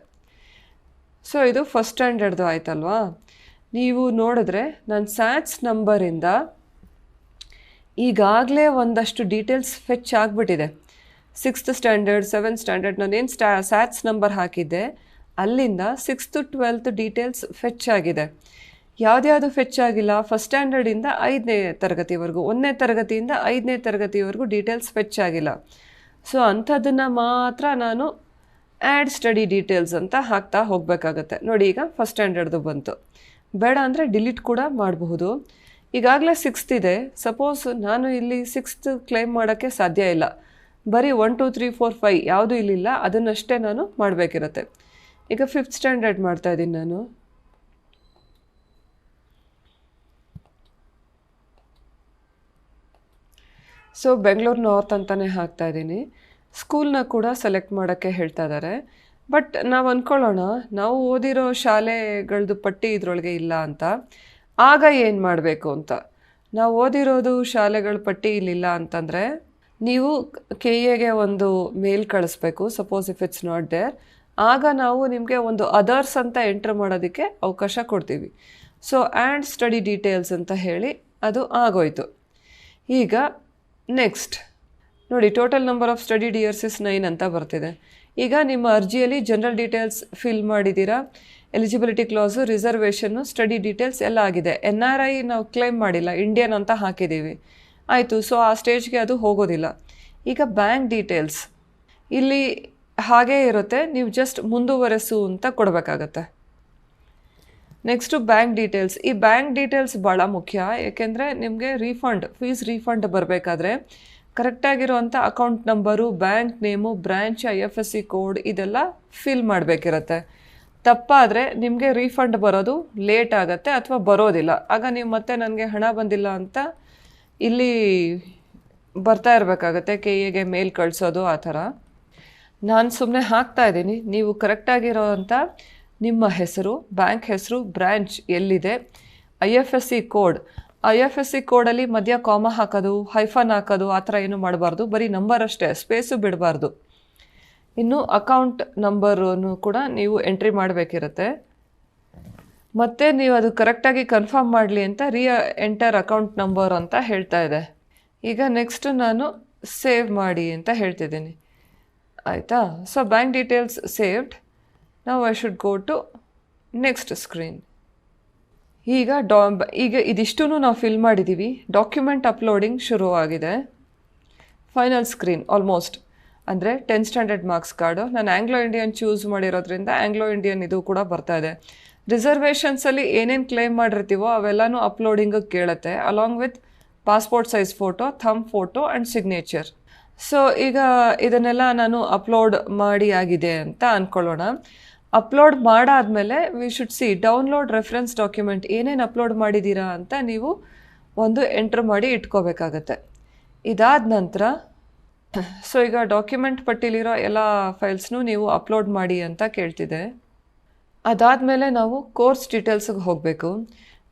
ಸೊ ಇದು ಫಸ್ಟ್ ಸ್ಟ್ಯಾಂಡರ್ಡ್ದು ಆಯ್ತಲ್ವಾ. ನೀವು ನೋಡಿದ್ರೆ ನನ್ನ ಸ್ಯಾಟ್ಸ್ ನಂಬರಿಂದ ಈಗಾಗಲೇ ಒಂದಷ್ಟು ಡೀಟೇಲ್ಸ್ ಫೆಚ್ ಆಗಿಬಿಟ್ಟಿದೆ. 6th ಸ್ಟ್ಯಾಂಡರ್ಡ್ 7th ಸ್ಟ್ಯಾಂಡರ್ಡ್ ನಾನೇನು ಸ್ಯಾಟ್ಸ್ ನಂಬರ್ ಹಾಕಿದ್ದೆ ಅಲ್ಲಿಂದ 6th 12th ಡೀಟೇಲ್ಸ್ ಫೆಚ್ ಆಗಿದೆ. ಯಾವುದ್ಯಾವುದು ಫೆಚ್ ಆಗಿಲ್ಲ, ಫಸ್ಟ್ ಸ್ಟ್ಯಾಂಡರ್ಡಿಂದ 5ನೇ ತರಗತಿವರೆಗೂ, 1ನೇ ತರಗತಿಯಿಂದ 5ನೇ ತರಗತಿವರೆಗೂ ಡೀಟೇಲ್ಸ್ ಫೆಚ್ ಆಗಿಲ್ಲ. ಸೊ ಅಂಥದ್ದನ್ನು ಮಾತ್ರ ನಾನು ಆ್ಯಡ್ ಸ್ಟಡಿ ಡೀಟೇಲ್ಸ್ ಅಂತ ಹಾಕ್ತಾ ಹೋಗಬೇಕಾಗತ್ತೆ. ನೋಡಿ ಈಗ ಫಸ್ಟ್ ಸ್ಟ್ಯಾಂಡರ್ಡ್ದು ಬಂತು. ಬೇಡ ಅಂದರೆ ಡಿಲೀಟ್ ಕೂಡ ಮಾಡಬಹುದು. ಈಗಾಗಲೇ 6th ಇದೆ. ಸಪೋಸ್ ನಾನು ಇಲ್ಲಿ 6th ಕ್ಲೈಮ್ ಮಾಡೋಕ್ಕೆ ಸಾಧ್ಯ ಇಲ್ಲ, ಬರೀ 1 2 3 4 5 ಯಾವುದೂ ಇಲ್ಲಿಲ್ಲ, ಅದನ್ನಷ್ಟೇ ನಾನು ಮಾಡಬೇಕಿರುತ್ತೆ. ಈಗ 5th ಸ್ಟ್ಯಾಂಡರ್ಡ್ ಮಾಡ್ತಾಯಿದ್ದೀನಿ ನಾನು. ಸೊ ಬೆಂಗಳೂರು ನಾರ್ತ್ ಅಂತಲೇ ಹಾಕ್ತಾಯಿದ್ದೀನಿ. ಸ್ಕೂಲ್ನ ಕೂಡ ಸೆಲೆಕ್ಟ್ ಮಾಡೋಕ್ಕೆ ಹೇಳ್ತಾ ಇದ್ದಾರೆ. ಬಟ್ ನಾವು ಅಂದ್ಕೊಳ್ಳೋಣ ನಾವು ಓದಿರೋ ಶಾಲೆಗಳದ್ದು ಪಟ್ಟಿ ಇದರೊಳಗೆ ಇಲ್ಲ ಅಂತ. ಆಗ ಏನು ಮಾಡಬೇಕು ಅಂತ. ನಾವು ಓದಿರೋದು ಶಾಲೆಗಳ ಪಟ್ಟಿ ಇಲ್ಲಿಲ್ಲ ಅಂತಂದರೆ ನೀವು ಕೆ ಎಗೆ ಒಂದು ಮೇಲ್ ಕಳಿಸ್ಬೇಕು, suppose if it's not there. ಆಗ ನಾವು ನಿಮಗೆ ಒಂದು ಅದರ್ಸ್ ಅಂತ ಎಂಟ್ರ್ ಮಾಡೋದಕ್ಕೆ ಅವಕಾಶ ಕೊಡ್ತೀವಿ. ಸೊ ಆ್ಯಂಡ್ ಸ್ಟಡಿ ಡೀಟೇಲ್ಸ್ ಅಂತ ಹೇಳಿ ಅದು ಆಗೋಯ್ತು. ಈಗ ನೆಕ್ಸ್ಟ್ ನೋಡಿ, total number of study years is 9 ಅಂತ ಬರ್ತಿದೆ. ಈಗ ನಿಮ್ಮ ಅರ್ಜಿಯಲ್ಲಿ ಜನರಲ್ ಡೀಟೇಲ್ಸ್ ಫಿಲ್ ಮಾಡಿದ್ದೀರಾ, eligibility class, reservation, study details ಎಲ್ಲ ಆಗಿದೆ. NRI ನಾವು ಕ್ಲೈಮ್ ಮಾಡಿಲ್ಲ, ಇಂಡಿಯನ್ ಅಂತ ಹಾಕಿದ್ದೀವಿ, ಆಯಿತು. ಸೊ ಆ ಸ್ಟೇಜ್ಗೆ ಅದು ಹೋಗೋದಿಲ್ಲ. ಈಗ ಬ್ಯಾಂಕ್ ಡೀಟೇಲ್ಸ್ ಇಲ್ಲಿ ಹಾಗೇ ಇರುತ್ತೆ, ನೀವು ಜಸ್ಟ್ ಮುಂದುವರೆಸು ಅಂತ ಕೊಡಬೇಕಾಗತ್ತೆ. Next bank details. ಈ ಬ್ಯಾಂಕ್ ಡೀಟೇಲ್ಸ್ ಭಾಳ ಮುಖ್ಯ, ಏಕೆಂದರೆ ನಿಮಗೆ ಫೀಸ್ ರೀಫಂಡ್ ಬರಬೇಕಾದ್ರೆ ಕರೆಕ್ಟಾಗಿರುವಂಥ account number, bank name, branch, IFSC code ಇದೆಲ್ಲ ಫಿಲ್ ಮಾಡಬೇಕಿರತ್ತೆ. ತಪ್ಪಾದರೆ ನಿಮಗೆ ರೀಫಂಡ್ ಬರೋದು ಲೇಟ್ ಆಗುತ್ತೆ ಅಥವಾ ಬರೋದಿಲ್ಲ. ಆಗ ನೀವು ಮತ್ತೆ ನನಗೆ ಹಣ ಬಂದಿಲ್ಲ ಅಂತ ಇಲ್ಲಿ ಬರ್ತಾ ಇರಬೇಕಾಗತ್ತೆ, KAಗೆ ಮೇಲ್ ಕಳಿಸೋದು ಆ ಥರ. ನಾನು ಸುಮ್ಮನೆ ಹಾಕ್ತಾಯಿದ್ದೀನಿ. ನೀವು ಕರೆಕ್ಟಾಗಿರೋವಂಥ ನಿಮ್ಮ ಹೆಸರು, ಬ್ಯಾಂಕ್ ಹೆಸರು, ಬ್ರ್ಯಾಂಚ್ ಎಲ್ಲಿದೆ, IFSC ಕೋಡ್. IFSC ಕೋಡಲ್ಲಿ ಮಧ್ಯ ಕಾಮ ಹಾಕೋದು, ಹೈಫನ್ ಹಾಕೋದು ಆ ಥರ ಏನೂ ಮಾಡಬಾರ್ದು, ಬರೀ ನಂಬರ್ ಅಷ್ಟೇ, ಸ್ಪೇಸು ಬಿಡಬಾರ್ದು. ಇನ್ನು ಅಕೌಂಟ್ ನಂಬರನ್ನು ಕೂಡ ನೀವು ಎಂಟ್ರಿ ಮಾಡಬೇಕಿರುತ್ತೆ. ಮತ್ತು ನೀವು ಅದು ಕರೆಕ್ಟಾಗಿ ಕನ್ಫರ್ಮ್ ಮಾಡಲಿ ಅಂತ ಎಂಟರ್ ಅಕೌಂಟ್ ನಂಬರ್ ಅಂತ ಹೇಳ್ತಾ ಇದೆ. ಈಗ ನೆಕ್ಸ್ಟು ನಾನು ಸೇವ್ ಮಾಡಿ ಅಂತ ಹೇಳ್ತಿದ್ದೀನಿ, ಆಯಿತಾ. So bank details saved. ನಾವು I should go to next screen. ಈಗ ಇದಿಷ್ಟೂ ನಾವು ಫಿಲ್ ಮಾಡಿದ್ದೀವಿ. ಡಾಕ್ಯುಮೆಂಟ್ ಅಪ್ಲೋಡಿಂಗ್ ಶುರುವಾಗಿದೆ. Final screen almost. ಅಂದರೆ 10th ಸ್ಟ್ಯಾಂಡರ್ಡ್ ಮಾರ್ಕ್ಸ್ ಕಾರ್ಡು. ನಾನು ಆಂಗ್ಲೋ ಇಂಡಿಯನ್ ಚೂಸ್ ಮಾಡಿರೋದ್ರಿಂದ ಆಂಗ್ಲೋ ಇಂಡಿಯನ್ ಇದು ಕೂಡ ಬರ್ತಾ ಇದೆ. ರಿಸರ್ವೇಷನ್ಸಲ್ಲಿ ಏನೇನು ಕ್ಲೈಮ್ ಮಾಡಿರ್ತೀವೋ ಅವೆಲ್ಲನೂ ಅಪ್ಲೋಡಿಂಗಿಗೆ ಕೇಳುತ್ತೆ, along with passport size photo, thumb photo and signature. So ಈಗ ಇದನ್ನೆಲ್ಲ ನಾನು ಅಪ್ಲೋಡ್ ಮಾಡಿ ಆಗಿದೆ ಅಂತ ಅಂದ್ಕೊಳ್ಳೋಣ. ಅಪ್ಲೋಡ್ ಮಾಡಾದಮೇಲೆ we should see download reference document. ಏನೇನು ಅಪ್ಲೋಡ್ ಮಾಡಿದ್ದೀರಾ ಅಂತ ನೀವು ಒಂದು ಎಂಟ್ರ್ ಮಾಡಿ ಇಟ್ಕೋಬೇಕಾಗತ್ತೆ. ಇದಾದ ನಂತರ ಸೊ ಈಗ ಡಾಕ್ಯುಮೆಂಟ್ ಪಟ್ಟಿಲಿರೋ ಎಲ್ಲ ಫೈಲ್ಸ್ನೂ ನೀವು ಅಪ್ಲೋಡ್ ಮಾಡಿ ಅಂತ ಕೇಳ್ತಿದೆ. ಅದಾದಮೇಲೆ ನಾವು ಕೋರ್ಸ್ ಡೀಟೇಲ್ಸ್ಗೆ ಹೋಗಬೇಕು.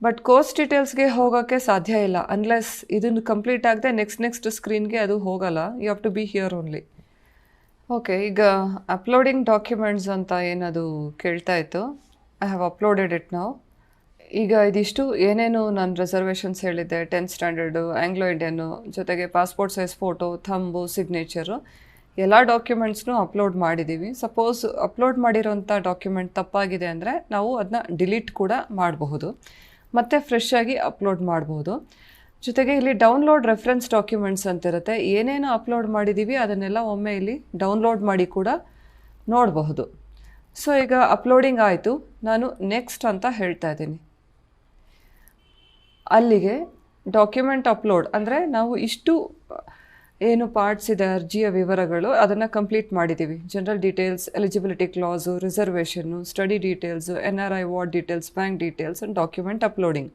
ಬಟ್ ಕೋರ್ಸ್ ಡೀಟೇಲ್ಸ್ಗೆ ಹೋಗೋಕ್ಕೆ ಸಾಧ್ಯ ಇಲ್ಲ ಅನ್ಲೆಸ್ ಇದನ್ನು ಕಂಪ್ಲೀಟ್ ಆಗದೆ ನೆಕ್ಸ್ಟ್ ಸ್ಕ್ರೀನ್ಗೆ ಅದು ಹೋಗಲ್ಲ. You have to be here only. Okay, ಈಗ ಅಪ್ಲೋಡಿಂಗ್ ಡಾಕ್ಯುಮೆಂಟ್ಸ್ ಅಂತ ಏನದು ಕೇಳ್ತಾ ಇತ್ತು. ಐ ಹ್ಯಾವ್ ಅಪ್ಲೋಡೆಡ್ ಇಟ್ ನಾವು. ಈಗ ಇದಿಷ್ಟು ಏನೇನು ನಾನು ರಿಸರ್ವೇಷನ್ಸ್ ಹೇಳಿದ್ದೆ, 10th ಸ್ಟ್ಯಾಂಡರ್ಡು, ಆಂಗ್ಲೋ ಇಂಡಿಯನ್ನು, ಜೊತೆಗೆ ಪಾಸ್ಪೋರ್ಟ್ ಸೈಜ್ ಫೋಟೋ, ಥಂಬು, ಸಿಗ್ನೇಚರು, ಎಲ್ಲ ಡಾಕ್ಯುಮೆಂಟ್ಸ್ನೂ ಅಪ್ಲೋಡ್ ಮಾಡಿದ್ದೀವಿ. ಸಪೋಸ್ ಅಪ್ಲೋಡ್ ಮಾಡಿರೋಂಥ ಡಾಕ್ಯುಮೆಂಟ್ ತಪ್ಪಾಗಿದೆ ಅಂದರೆ ನಾವು ಅದನ್ನ ಡಿಲೀಟ್ ಕೂಡ ಮಾಡಬಹುದು, ಮತ್ತು ಫ್ರೆಶ್ ಆಗಿ ಅಪ್ಲೋಡ್ ಮಾಡಬಹುದು. ಜೊತೆಗೆ ಇಲ್ಲಿ ಡೌನ್ಲೋಡ್ ರೆಫರೆನ್ಸ್ ಡಾಕ್ಯುಮೆಂಟ್ಸ್ ಅಂತಿರುತ್ತೆ. ಏನೇನು ಅಪ್ಲೋಡ್ ಮಾಡಿದ್ದೀವಿ ಅದನ್ನೆಲ್ಲ ಒಮ್ಮೆ ಇಲ್ಲಿ ಡೌನ್ಲೋಡ್ ಮಾಡಿ ಕೂಡ ನೋಡಬಹುದು. ಸೊ ಈಗ ಅಪ್ಲೋಡಿಂಗ್ ಆಯಿತು, ನಾನು ನೆಕ್ಸ್ಟ್ ಅಂತ ಹೇಳ್ತಾ ಇದ್ದೀನಿ. ಅಲ್ಲಿಗೆ ಡಾಕ್ಯುಮೆಂಟ್ ಅಪ್ಲೋಡ್ ಅಂದರೆ ನಾವು ಇಷ್ಟು ಏನು ಪಾರ್ಟ್ಸ್ ಇದೆ ಅರ್ಜಿಯ ವಿವರಗಳು ಅದನ್ನು ಕಂಪ್ಲೀಟ್ ಮಾಡಿದ್ದೀವಿ. General details, eligibility class, reservation, study details, NRI ward details, bank details and document uploading.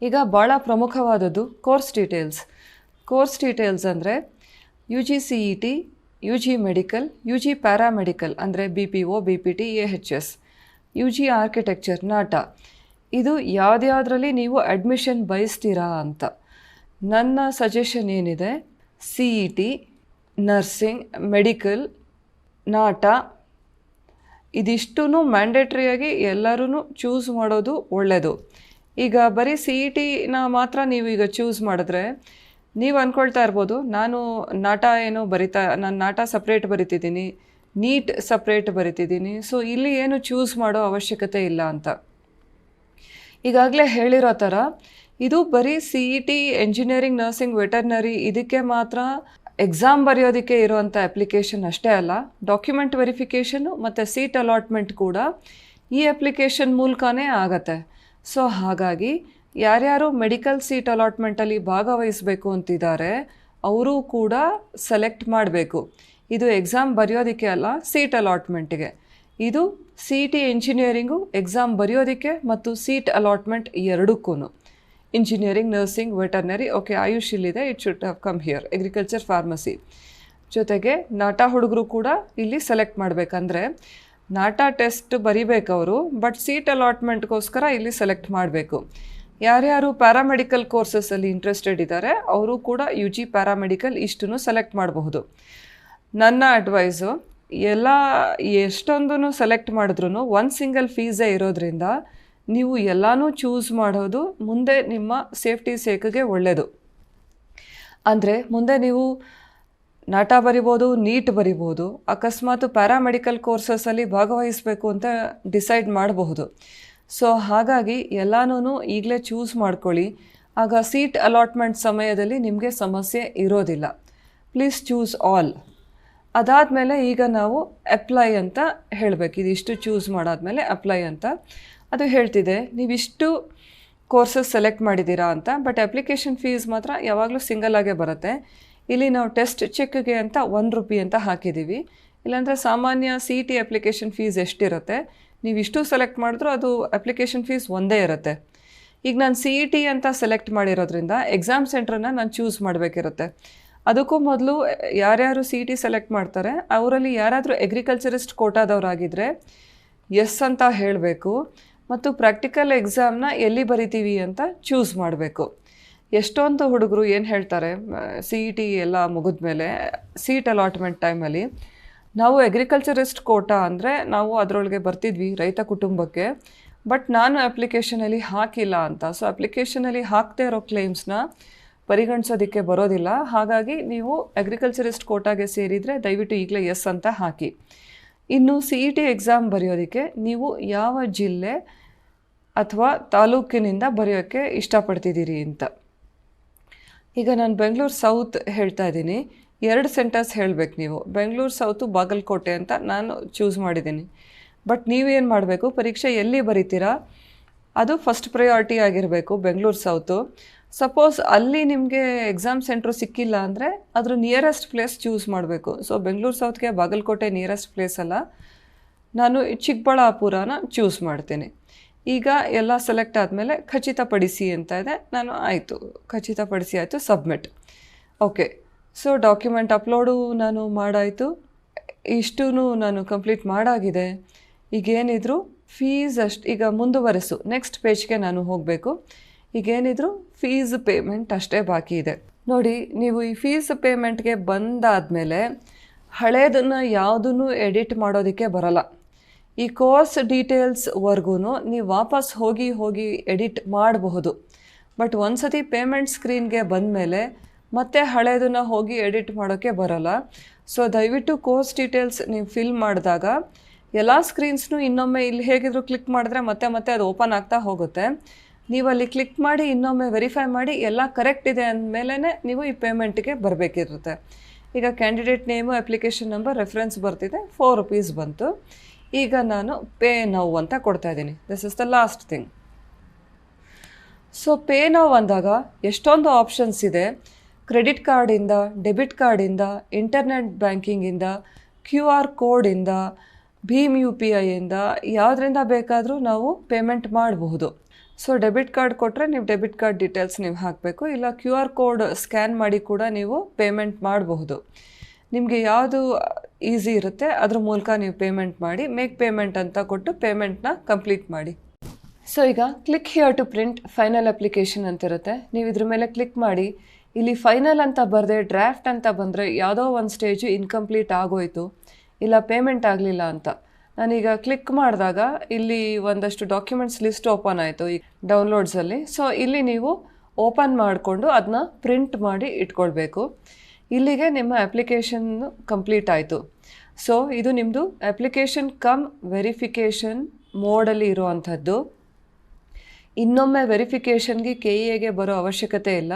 ಈಗ ಭಾಳ ಪ್ರಮುಖವಾದದ್ದು ಕೋರ್ಸ್ ಡೀಟೇಲ್ಸ್. ಕೋರ್ಸ್ ಡೀಟೇಲ್ಸ್ ಅಂದರೆ UG CET, UG medical, UG paramedical ಅಂದರೆ BPO, BPT, AHS, UG architecture, NATA. ಇದು ಯಾವುದ್ಯಾವುದರಲ್ಲಿ ನೀವು admission ಬಯಸ್ತೀರಾ ಅಂತ. ನನ್ನ suggestion ಏನಿದೆ, CET, ನರ್ಸಿಂಗ್, ಮೆಡಿಕಲ್, ನಾಟಾ ಇದಿಷ್ಟೂ ಮ್ಯಾಂಡೇಟ್ರಿಯಾಗಿ ಎಲ್ಲರೂ ಚೂಸ್ ಮಾಡೋದು ಒಳ್ಳೆಯದು. ಈಗ ಬರೀ CETನ ಮಾತ್ರ ನೀವು ಈಗ ಚೂಸ್ ಮಾಡಿದ್ರೆ ನೀವು ಅಂದ್ಕೊಳ್ತಾ ಇರ್ಬೋದು, ನಾನು ನಾಟಾ ಏನೋ ನಾನು ನಾಟಾ ಸಪ್ರೇಟ್ ಬರಿತಿದ್ದೀನಿ, ನೀಟ್ ಸಪ್ರೇಟ್ ಬರಿತಿದ್ದೀನಿ, ಸೊ ಇಲ್ಲಿ ಏನು ಚೂಸ್ ಮಾಡೋ ಅವಶ್ಯಕತೆ ಇಲ್ಲ ಅಂತ. ಈಗಾಗಲೇ ಹೇಳಿರೋ ಥರ ಇದು ಬರೀ CET, ಎಂಜಿನಿಯರಿಂಗ್, ನರ್ಸಿಂಗ್, ವೆಟರ್ನರಿ ಇದಕ್ಕೆ ಮಾತ್ರ ಎಕ್ಸಾಮ್ ಬರೆಯೋದಕ್ಕೆ ಇರೋವಂಥ ಅಪ್ಲಿಕೇಶನ್ ಅಷ್ಟೇ ಅಲ್ಲ, ಡಾಕ್ಯುಮೆಂಟ್ ವೆರಿಫಿಕೇಷನು ಮತ್ತು ಸೀಟ್ ಅಲಾಟ್ಮೆಂಟ್ ಕೂಡ ಈ ಅಪ್ಲಿಕೇಶನ್ ಮೂಲಕನೇ ಆಗತ್ತೆ. ಸೊ ಹಾಗಾಗಿ ಯಾರ್ಯಾರು ಮೆಡಿಕಲ್ ಸೀಟ್ ಅಲಾಟ್ಮೆಂಟಲ್ಲಿ ಭಾಗವಹಿಸಬೇಕು ಅಂತಿದ್ದಾರೆ ಅವರು ಕೂಡ ಸೆಲೆಕ್ಟ್ ಮಾಡಬೇಕು. ಇದು ಎಕ್ಸಾಮ್ ಬರೆಯೋದಕ್ಕೆ ಅಲ್ಲ, ಸೀಟ್ ಅಲಾಟ್ಮೆಂಟಿಗೆ. ಇದು CET ಎಂಜಿನಿಯರಿಂಗು ಎಕ್ಸಾಮ್ ಬರೆಯೋದಕ್ಕೆ ಮತ್ತು ಸೀಟ್ ಅಲಾಟ್ಮೆಂಟ್ ಎರಡಕ್ಕೂ. Engineering, nursing, veterinary, okay AYUSH ಇಲ್ಲಿದೆ, it should have come here, agriculture, pharmacy. ಜೊತೆಗೆ ನಾಟಾ ಹುಡುಗರು ಕೂಡ ಇಲ್ಲಿ ಸೆಲೆಕ್ಟ್ ಮಾಡಬೇಕಂದ್ರೆ ನಾಟಾ ಟೆಸ್ಟ್ ಬರಿಬೇಕವರು, ಬಟ್ ಸೀಟ್ ಅಲಾಟ್ಮೆಂಟ್ಗೋಸ್ಕರ ಇಲ್ಲಿ ಸೆಲೆಕ್ಟ್ ಮಾಡಬೇಕು. ಯಾರ್ಯಾರು ಪ್ಯಾರಾಮೆಡಿಕಲ್ ಕೋರ್ಸಸಲ್ಲಿ ಇಂಟ್ರೆಸ್ಟೆಡ್ ಇದ್ದಾರೆ ಅವರು ಕೂಡ UG ಪ್ಯಾರಾಮೆಡಿಕಲ್ ಇಷ್ಟನ್ನು ಸೆಲೆಕ್ಟ್ ಮಾಡಬಹುದು. ನನ್ನ ಅಡ್ವೈಸು, ಎಲ್ಲ ಎಷ್ಟೊಂದೂ ಸೆಲೆಕ್ಟ್ ಮಾಡಿದ್ರೂ ಒಂದು ಸಿಂಗಲ್ ಫೀಸೇ ಇರೋದ್ರಿಂದ ನೀವು ಎಲ್ಲನೂ ಚೂಸ್ ಮಾಡೋದು ಮುಂದೆ ನಿಮ್ಮ ಸೇಫ್ಟಿ ಸೇಕ್ಗೆ ಒಳ್ಳೆಯದು. ಅಂದರೆ ಮುಂದೆ ನೀವು ನಾಟಾ ಬರಿಬೋದು, ನೀಟ್ ಬರಿಬೋದು, ಅಕಸ್ಮಾತ್ ಪ್ಯಾರಾಮೆಡಿಕಲ್ ಕೋರ್ಸಸಲ್ಲಿ ಭಾಗವಹಿಸಬೇಕು ಅಂತ ಡಿಸೈಡ್ ಮಾಡಬಹುದು. ಸೊ ಹಾಗಾಗಿ ಎಲ್ಲನೂ ಈಗಲೇ ಚೂಸ್ ಮಾಡ್ಕೊಳ್ಳಿ, ಆಗ ಸೀಟ್ ಅಲಾಟ್ಮೆಂಟ್ ಸಮಯದಲ್ಲಿ ನಿಮಗೆ ಸಮಸ್ಯೆ ಇರೋದಿಲ್ಲ. Please choose all. ಅದಾದಮೇಲೆ ಈಗ ನಾವು ಅಪ್ಲೈ ಅಂತ ಹೇಳಬೇಕು. ಇದಿಷ್ಟು ಚೂಸ್ ಮಾಡಾದಮೇಲೆ ಅಪ್ಲೈ ಅಂತ ಅದು ಹೇಳ್ತಿದೆ, ನೀವಿಷ್ಟು ಕೋರ್ಸಸ್ ಸೆಲೆಕ್ಟ್ ಮಾಡಿದ್ದೀರಾ ಅಂತ. ಬಟ್ ಅಪ್ಲಿಕೇಶನ್ ಫೀಸ್ ಮಾತ್ರ ಯಾವಾಗಲೂ ಸಿಂಗಲ್ ಆಗೇ ಬರುತ್ತೆ. ಇಲ್ಲಿ ನಾವು ಟೆಸ್ಟ್ ಚೆಕ್ಗೆ ಅಂತ ₹1 ಅಂತ ಹಾಕಿದ್ದೀವಿ. ಇಲ್ಲಾಂದರೆ ಸಾಮಾನ್ಯ CET ಅಪ್ಲಿಕೇಶನ್ ಫೀಸ್ ಎಷ್ಟಿರುತ್ತೆ, ನೀವು ಇಷ್ಟು ಸೆಲೆಕ್ಟ್ ಮಾಡಿದ್ರೂ ಅದು ಅಪ್ಲಿಕೇಶನ್ ಫೀಸ್ ಒಂದೇ ಇರುತ್ತೆ. ಈಗ ನಾನು CET ಅಂತ ಸೆಲೆಕ್ಟ್ ಮಾಡಿರೋದ್ರಿಂದ ಎಕ್ಸಾಮ್ ಸೆಂಟ್ರನ್ನ ನಾನು ಚೂಸ್ ಮಾಡಬೇಕಿರುತ್ತೆ. ಅದಕ್ಕೂ ಮೊದಲು ಯಾರ್ಯಾರು CET ಸೆಲೆಕ್ಟ್ ಮಾಡ್ತಾರೆ ಅವರಲ್ಲಿ ಯಾರಾದರೂ ಅಗ್ರಿಕಲ್ಚರಿಸ್ಟ್ ಕೋಟಾದವರಾಗಿದ್ದರೆ ಎಸ್ ಅಂತ ಹೇಳಬೇಕು, ಮತ್ತು ಪ್ರಾಕ್ಟಿಕಲ್ ಎಕ್ಸಾಮ್ನ ಎಲ್ಲಿ ಬರಿತೀವಿ ಅಂತ ಚೂಸ್ ಮಾಡಬೇಕು. ಎಷ್ಟೊಂದು ಹುಡುಗರು ಏನು ಹೇಳ್ತಾರೆ, CET ಎಲ್ಲ ಮುಗಿದ ಮೇಲೆ ಸೀಟ್ ಅಲಾಟ್ಮೆಂಟ್ ಟೈಮಲ್ಲಿ ನಾವು ಅಗ್ರಿಕಲ್ಚರಿಸ್ಟ್ ಕೋಟಾ ಅಂದರೆ ನಾವು ಅದರೊಳಗೆ ಬರ್ತಿದ್ವಿ ರೈತ ಕುಟುಂಬಕ್ಕೆ, ಬಟ್ ನಾನು ಅಪ್ಲಿಕೇಶನಲ್ಲಿ ಹಾಕಿಲ್ಲ ಅಂತ. ಸೊ ಅಪ್ಲಿಕೇಶನಲ್ಲಿ ಹಾಕದೇ ಇರೋ ಕ್ಲೇಮ್ಸ್ನ ಪರಿಗಣಿಸೋದಕ್ಕೆ ಬರೋದಿಲ್ಲ. ಹಾಗಾಗಿ ನೀವು ಅಗ್ರಿಕಲ್ಚರಿಸ್ಟ್ ಕೋಟಾಗೆ ಸೇರಿದರೆ ದಯವಿಟ್ಟು ಈಗಲೇ ಎಸ್ ಅಂತ ಹಾಕಿ. ಇನ್ನು CET ಎಕ್ಸಾಮ್ ಬರೆಯೋದಕ್ಕೆ ನೀವು ಯಾವ ಜಿಲ್ಲೆ ಅಥವಾ ತಾಲೂಕಿನಿಂದ ಬರೆಯೋಕ್ಕೆ ಇಷ್ಟಪಡ್ತಿದ್ದೀರಿ ಅಂತ. ಈಗ ನಾನು ಬೆಂಗಳೂರು ಸೌತ್ ಹೇಳ್ತಾ ಇದ್ದೀನಿ, 2 ಸೆಂಟರ್ಸ್ ಹೇಳಬೇಕು ನೀವು. ಬೆಂಗಳೂರು ಸೌತು, ಬಾಗಲಕೋಟೆ ಅಂತ ನಾನು ಚೂಸ್ ಮಾಡಿದ್ದೀನಿ. ಬಟ್ ನೀವೇನು ಮಾಡಬೇಕು, ಪರೀಕ್ಷೆ ಎಲ್ಲಿ ಬರೀತೀರಾ ಅದು ಫಸ್ಟ್ ಪ್ರಯಾರಿಟಿ ಆಗಿರಬೇಕು ಬೆಂಗಳೂರು ಸೌತು. ಸಪೋಸ್ ಅಲ್ಲಿ ನಿಮಗೆ ಎಕ್ಸಾಮ್ ಸೆಂಟ್ರು ಸಿಕ್ಕಿಲ್ಲ ಅಂದರೆ ಅದ್ರ ನಿಯರೆಸ್ಟ್ ಪ್ಲೇಸ್ ಚೂಸ್ ಮಾಡಬೇಕು. ಸೊ ಬೆಂಗಳೂರು ಸೌತ್ಗೆ ಬಾಗಲಕೋಟೆ ನಿಯರೆಸ್ಟ್ ಪ್ಲೇಸ್ ಅಲ್ಲ, ನಾನು ಚಿಕ್ಕಬಳ್ಳಾಪುರನ ಚೂಸ್ ಮಾಡ್ತೀನಿ. ಈಗ ಎಲ್ಲ ಸೆಲೆಕ್ಟ್ ಆದಮೇಲೆ ಖಚಿತಪಡಿಸಿ ಅಂತ ಇದೆ, ನಾನು ಆಯಿತು ಖಚಿತಪಡಿಸಿ ಆಯಿತು, submit. Okay, so document upload ನಾನು ಮಾಡಾಯಿತು, ಇಷ್ಟೂ ನಾನು ಕಂಪ್ಲೀಟ್ ಮಾಡಾಗಿದೆ. ಈಗೇನಿದ್ರು ಫೀಸ್ ಅಷ್ಟು ಈಗ ಮುಂದುವರೆಸು, ನೆಕ್ಸ್ಟ್ ಪೇಜ್ಗೆ ನಾನು ಹೋಗಬೇಕು. ಈಗೇನಿದ್ರು ಫೀಸ್ ಪೇಮೆಂಟ್ ಅಷ್ಟೇ ಬಾಕಿ ಇದೆ. ನೋಡಿ, ನೀವು ಈ ಫೀಸ್ ಪೇಮೆಂಟ್ಗೆ ಬಂದಾದಮೇಲೆ ಹಳೇದನ್ನು ಯಾವುದನ್ನು ಎಡಿಟ್ ಮಾಡೋದಕ್ಕೆ ಬರಲ್ಲ. ಈ ಕೋರ್ಸ್ ಡೀಟೇಲ್ಸ್ವರೆಗೂ ನೀವು ವಾಪಸ್ ಹೋಗಿ ಎಡಿಟ್ ಮಾಡಬಹುದು. ಬಟ್ ಒಂದು ಸತಿ ಪೇಮೆಂಟ್ ಸ್ಕ್ರೀನ್ಗೆ ಬಂದಮೇಲೆ ಮತ್ತು ಹಳೇದನ್ನು ಹೋಗಿ ಎಡಿಟ್ ಮಾಡೋಕ್ಕೆ ಬರೋಲ್ಲ. ಸೊ ದಯವಿಟ್ಟು ಕೋರ್ಸ್ ಡೀಟೇಲ್ಸ್ ನೀವು ಫಿಲ್ ಮಾಡಿದಾಗ ಎಲ್ಲ ಸ್ಕ್ರೀನ್ಸ್ನು ಇನ್ನೊಮ್ಮೆ ಇಲ್ಲಿ ಹೇಗಿದ್ರು ಕ್ಲಿಕ್ ಮಾಡಿದ್ರೆ ಮತ್ತೆ ಅದು ಓಪನ್ ಆಗ್ತಾ ಹೋಗುತ್ತೆ. ನೀವು ಅಲ್ಲಿ ಕ್ಲಿಕ್ ಮಾಡಿ ಇನ್ನೊಮ್ಮೆ ವೆರಿಫೈ ಮಾಡಿ ಎಲ್ಲ ಕರೆಕ್ಟ್ ಇದೆ ಅಂದಮೇಲೆ ನೀವು ಈ ಪೇಮೆಂಟಿಗೆ ಬರಬೇಕಿರುತ್ತೆ. ಈಗ candidate name, application number, reference ಬರ್ತಿದೆ, 4 rupees ಬಂತು. ಈಗ ನಾನು ಪೇ ನೌ ಅಂತ ಕೊಡ್ತಾ ಇದ್ದೀನಿ. This is the last thing. So pay now ಅಂದಾಗ ಎಷ್ಟೊಂದು ಆಪ್ಷನ್ಸ್ ಇದೆ. ಕ್ರೆಡಿಟ್ ಕಾರ್ಡಿಂದ, ಡೆಬಿಟ್ ಕಾರ್ಡಿಂದ, ಇಂಟರ್ನೆಟ್ ಬ್ಯಾಂಕಿಂಗಿಂದ, QR ಕೋಡಿಂದ, ಭೀಮ್ UPIಯಿಂದ ಯಾವುದರಿಂದ ಬೇಕಾದರೂ ನಾವು ಪೇಮೆಂಟ್ ಮಾಡಬಹುದು. ಸೊ ಡೆಬಿಟ್ ಕಾರ್ಡ್ ಕೊಟ್ಟರೆ ನೀವು ಡೆಬಿಟ್ ಕಾರ್ಡ್ ಡೀಟೇಲ್ಸ್ ನೀವು ಹಾಕಬೇಕು, ಇಲ್ಲ QR ಕೋಡ್ ಸ್ಕ್ಯಾನ್ ಮಾಡಿ ಕೂಡ ನೀವು ಪೇಮೆಂಟ್ ಮಾಡಬಹುದು. ನಿಮಗೆ ಯಾವುದು ಈಸಿ ಇರುತ್ತೆ ಅದ್ರ ಮೂಲಕ ನೀವು ಪೇಮೆಂಟ್ ಮಾಡಿ. ಮೇಕ್ ಪೇಮೆಂಟ್ ಅಂತ ಕೊಟ್ಟು ಪೇಮೆಂಟ್ನ ಕಂಪ್ಲೀಟ್ ಮಾಡಿ. ಸೊ ಈಗ click here to print final application ಅಂತಿರುತ್ತೆ. ನೀವು ಇದ್ರ ಮೇಲೆ ಕ್ಲಿಕ್ ಮಾಡಿ. ಇಲ್ಲಿ ಫೈನಲ್ ಅಂತ ಬರದೆ ಡ್ರಾಫ್ಟ್ ಅಂತ ಬಂದರೆ ಯಾವುದೋ ಒಂದು ಸ್ಟೇಜು ಇನ್ಕಂಪ್ಲೀಟ್ ಆಗೋಯ್ತು, ಇಲ್ಲ ಪೇಮೆಂಟ್ ಆಗಲಿಲ್ಲ ಅಂತ. ನಾನೀಗ ಕ್ಲಿಕ್ ಮಾಡಿದಾಗ ಇಲ್ಲಿ ಒಂದಷ್ಟು ಡಾಕ್ಯುಮೆಂಟ್ಸ್ ಲಿಸ್ಟ್ ಓಪನ್ ಆಯಿತು ಈ ಡೌನ್ಲೋಡ್ಸಲ್ಲಿ. ಸೊ ಇಲ್ಲಿ ನೀವು ಓಪನ್ ಮಾಡಿಕೊಂಡು ಅದನ್ನ ಪ್ರಿಂಟ್ ಮಾಡಿ ಇಟ್ಕೊಳ್ಬೇಕು. ಇಲ್ಲಿಗೆ ನಿಮ್ಮ ಅಪ್ಲಿಕೇಶನ್ ಕಂಪ್ಲೀಟ್ ಆಯಿತು. ಸೊ ಇದು ನಿಮ್ಮದು ಅಪ್ಲಿಕೇಶನ್ ಕಮ್ ವೆರಿಫಿಕೇಷನ್ ಮೋಡಲ್ಲಿ ಇರುವಂಥದ್ದು. ಇನ್ನೊಮ್ಮೆ ವೆರಿಫಿಕೇಷನ್ಗೆ KEAಗೆ ಬರೋ ಅವಶ್ಯಕತೆ ಇಲ್ಲ.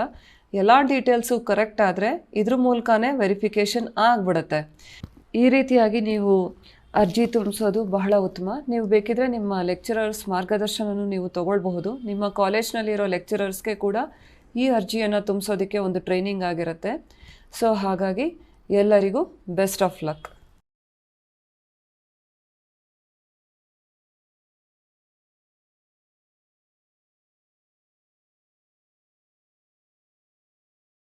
ಎಲ್ಲ ಡೀಟೇಲ್ಸು ಕರೆಕ್ಟ್ ಆದರೆ ಇದ್ರ ಮೂಲಕನೇ ವೆರಿಫಿಕೇಷನ್ ಆಗಿಬಿಡುತ್ತೆ. ಈ ರೀತಿಯಾಗಿ ನೀವು ಅರ್ಜಿ ತುಂಬಿಸೋದು ಬಹಳ ಉತ್ತಮ. ನೀವು ಬೇಕಿದ್ರೆ ನಿಮ್ಮ ಲೆಕ್ಚರರ್ಸ್ ಮಾರ್ಗದರ್ಶನವನ್ನು ನೀವು ತೊಗೊಳ್ಬಹುದು. ನಿಮ್ಮ ಕಾಲೇಜ್ನಲ್ಲಿರೋ ಲೆಕ್ಚರರ್ಸ್ಗೆ ಕೂಡ ಈ ಅರ್ಜಿಯನ್ನು ತುಂಬಿಸೋದಕ್ಕೆ ಒಂದು ಟ್ರೈನಿಂಗ್ ಆಗಿರುತ್ತೆ. ಸೊ ಹಾಗಾಗಿ ಎಲ್ಲರಿಗೂ ಬೆಸ್ಟ್ ಆಫ್ ಲಕ್.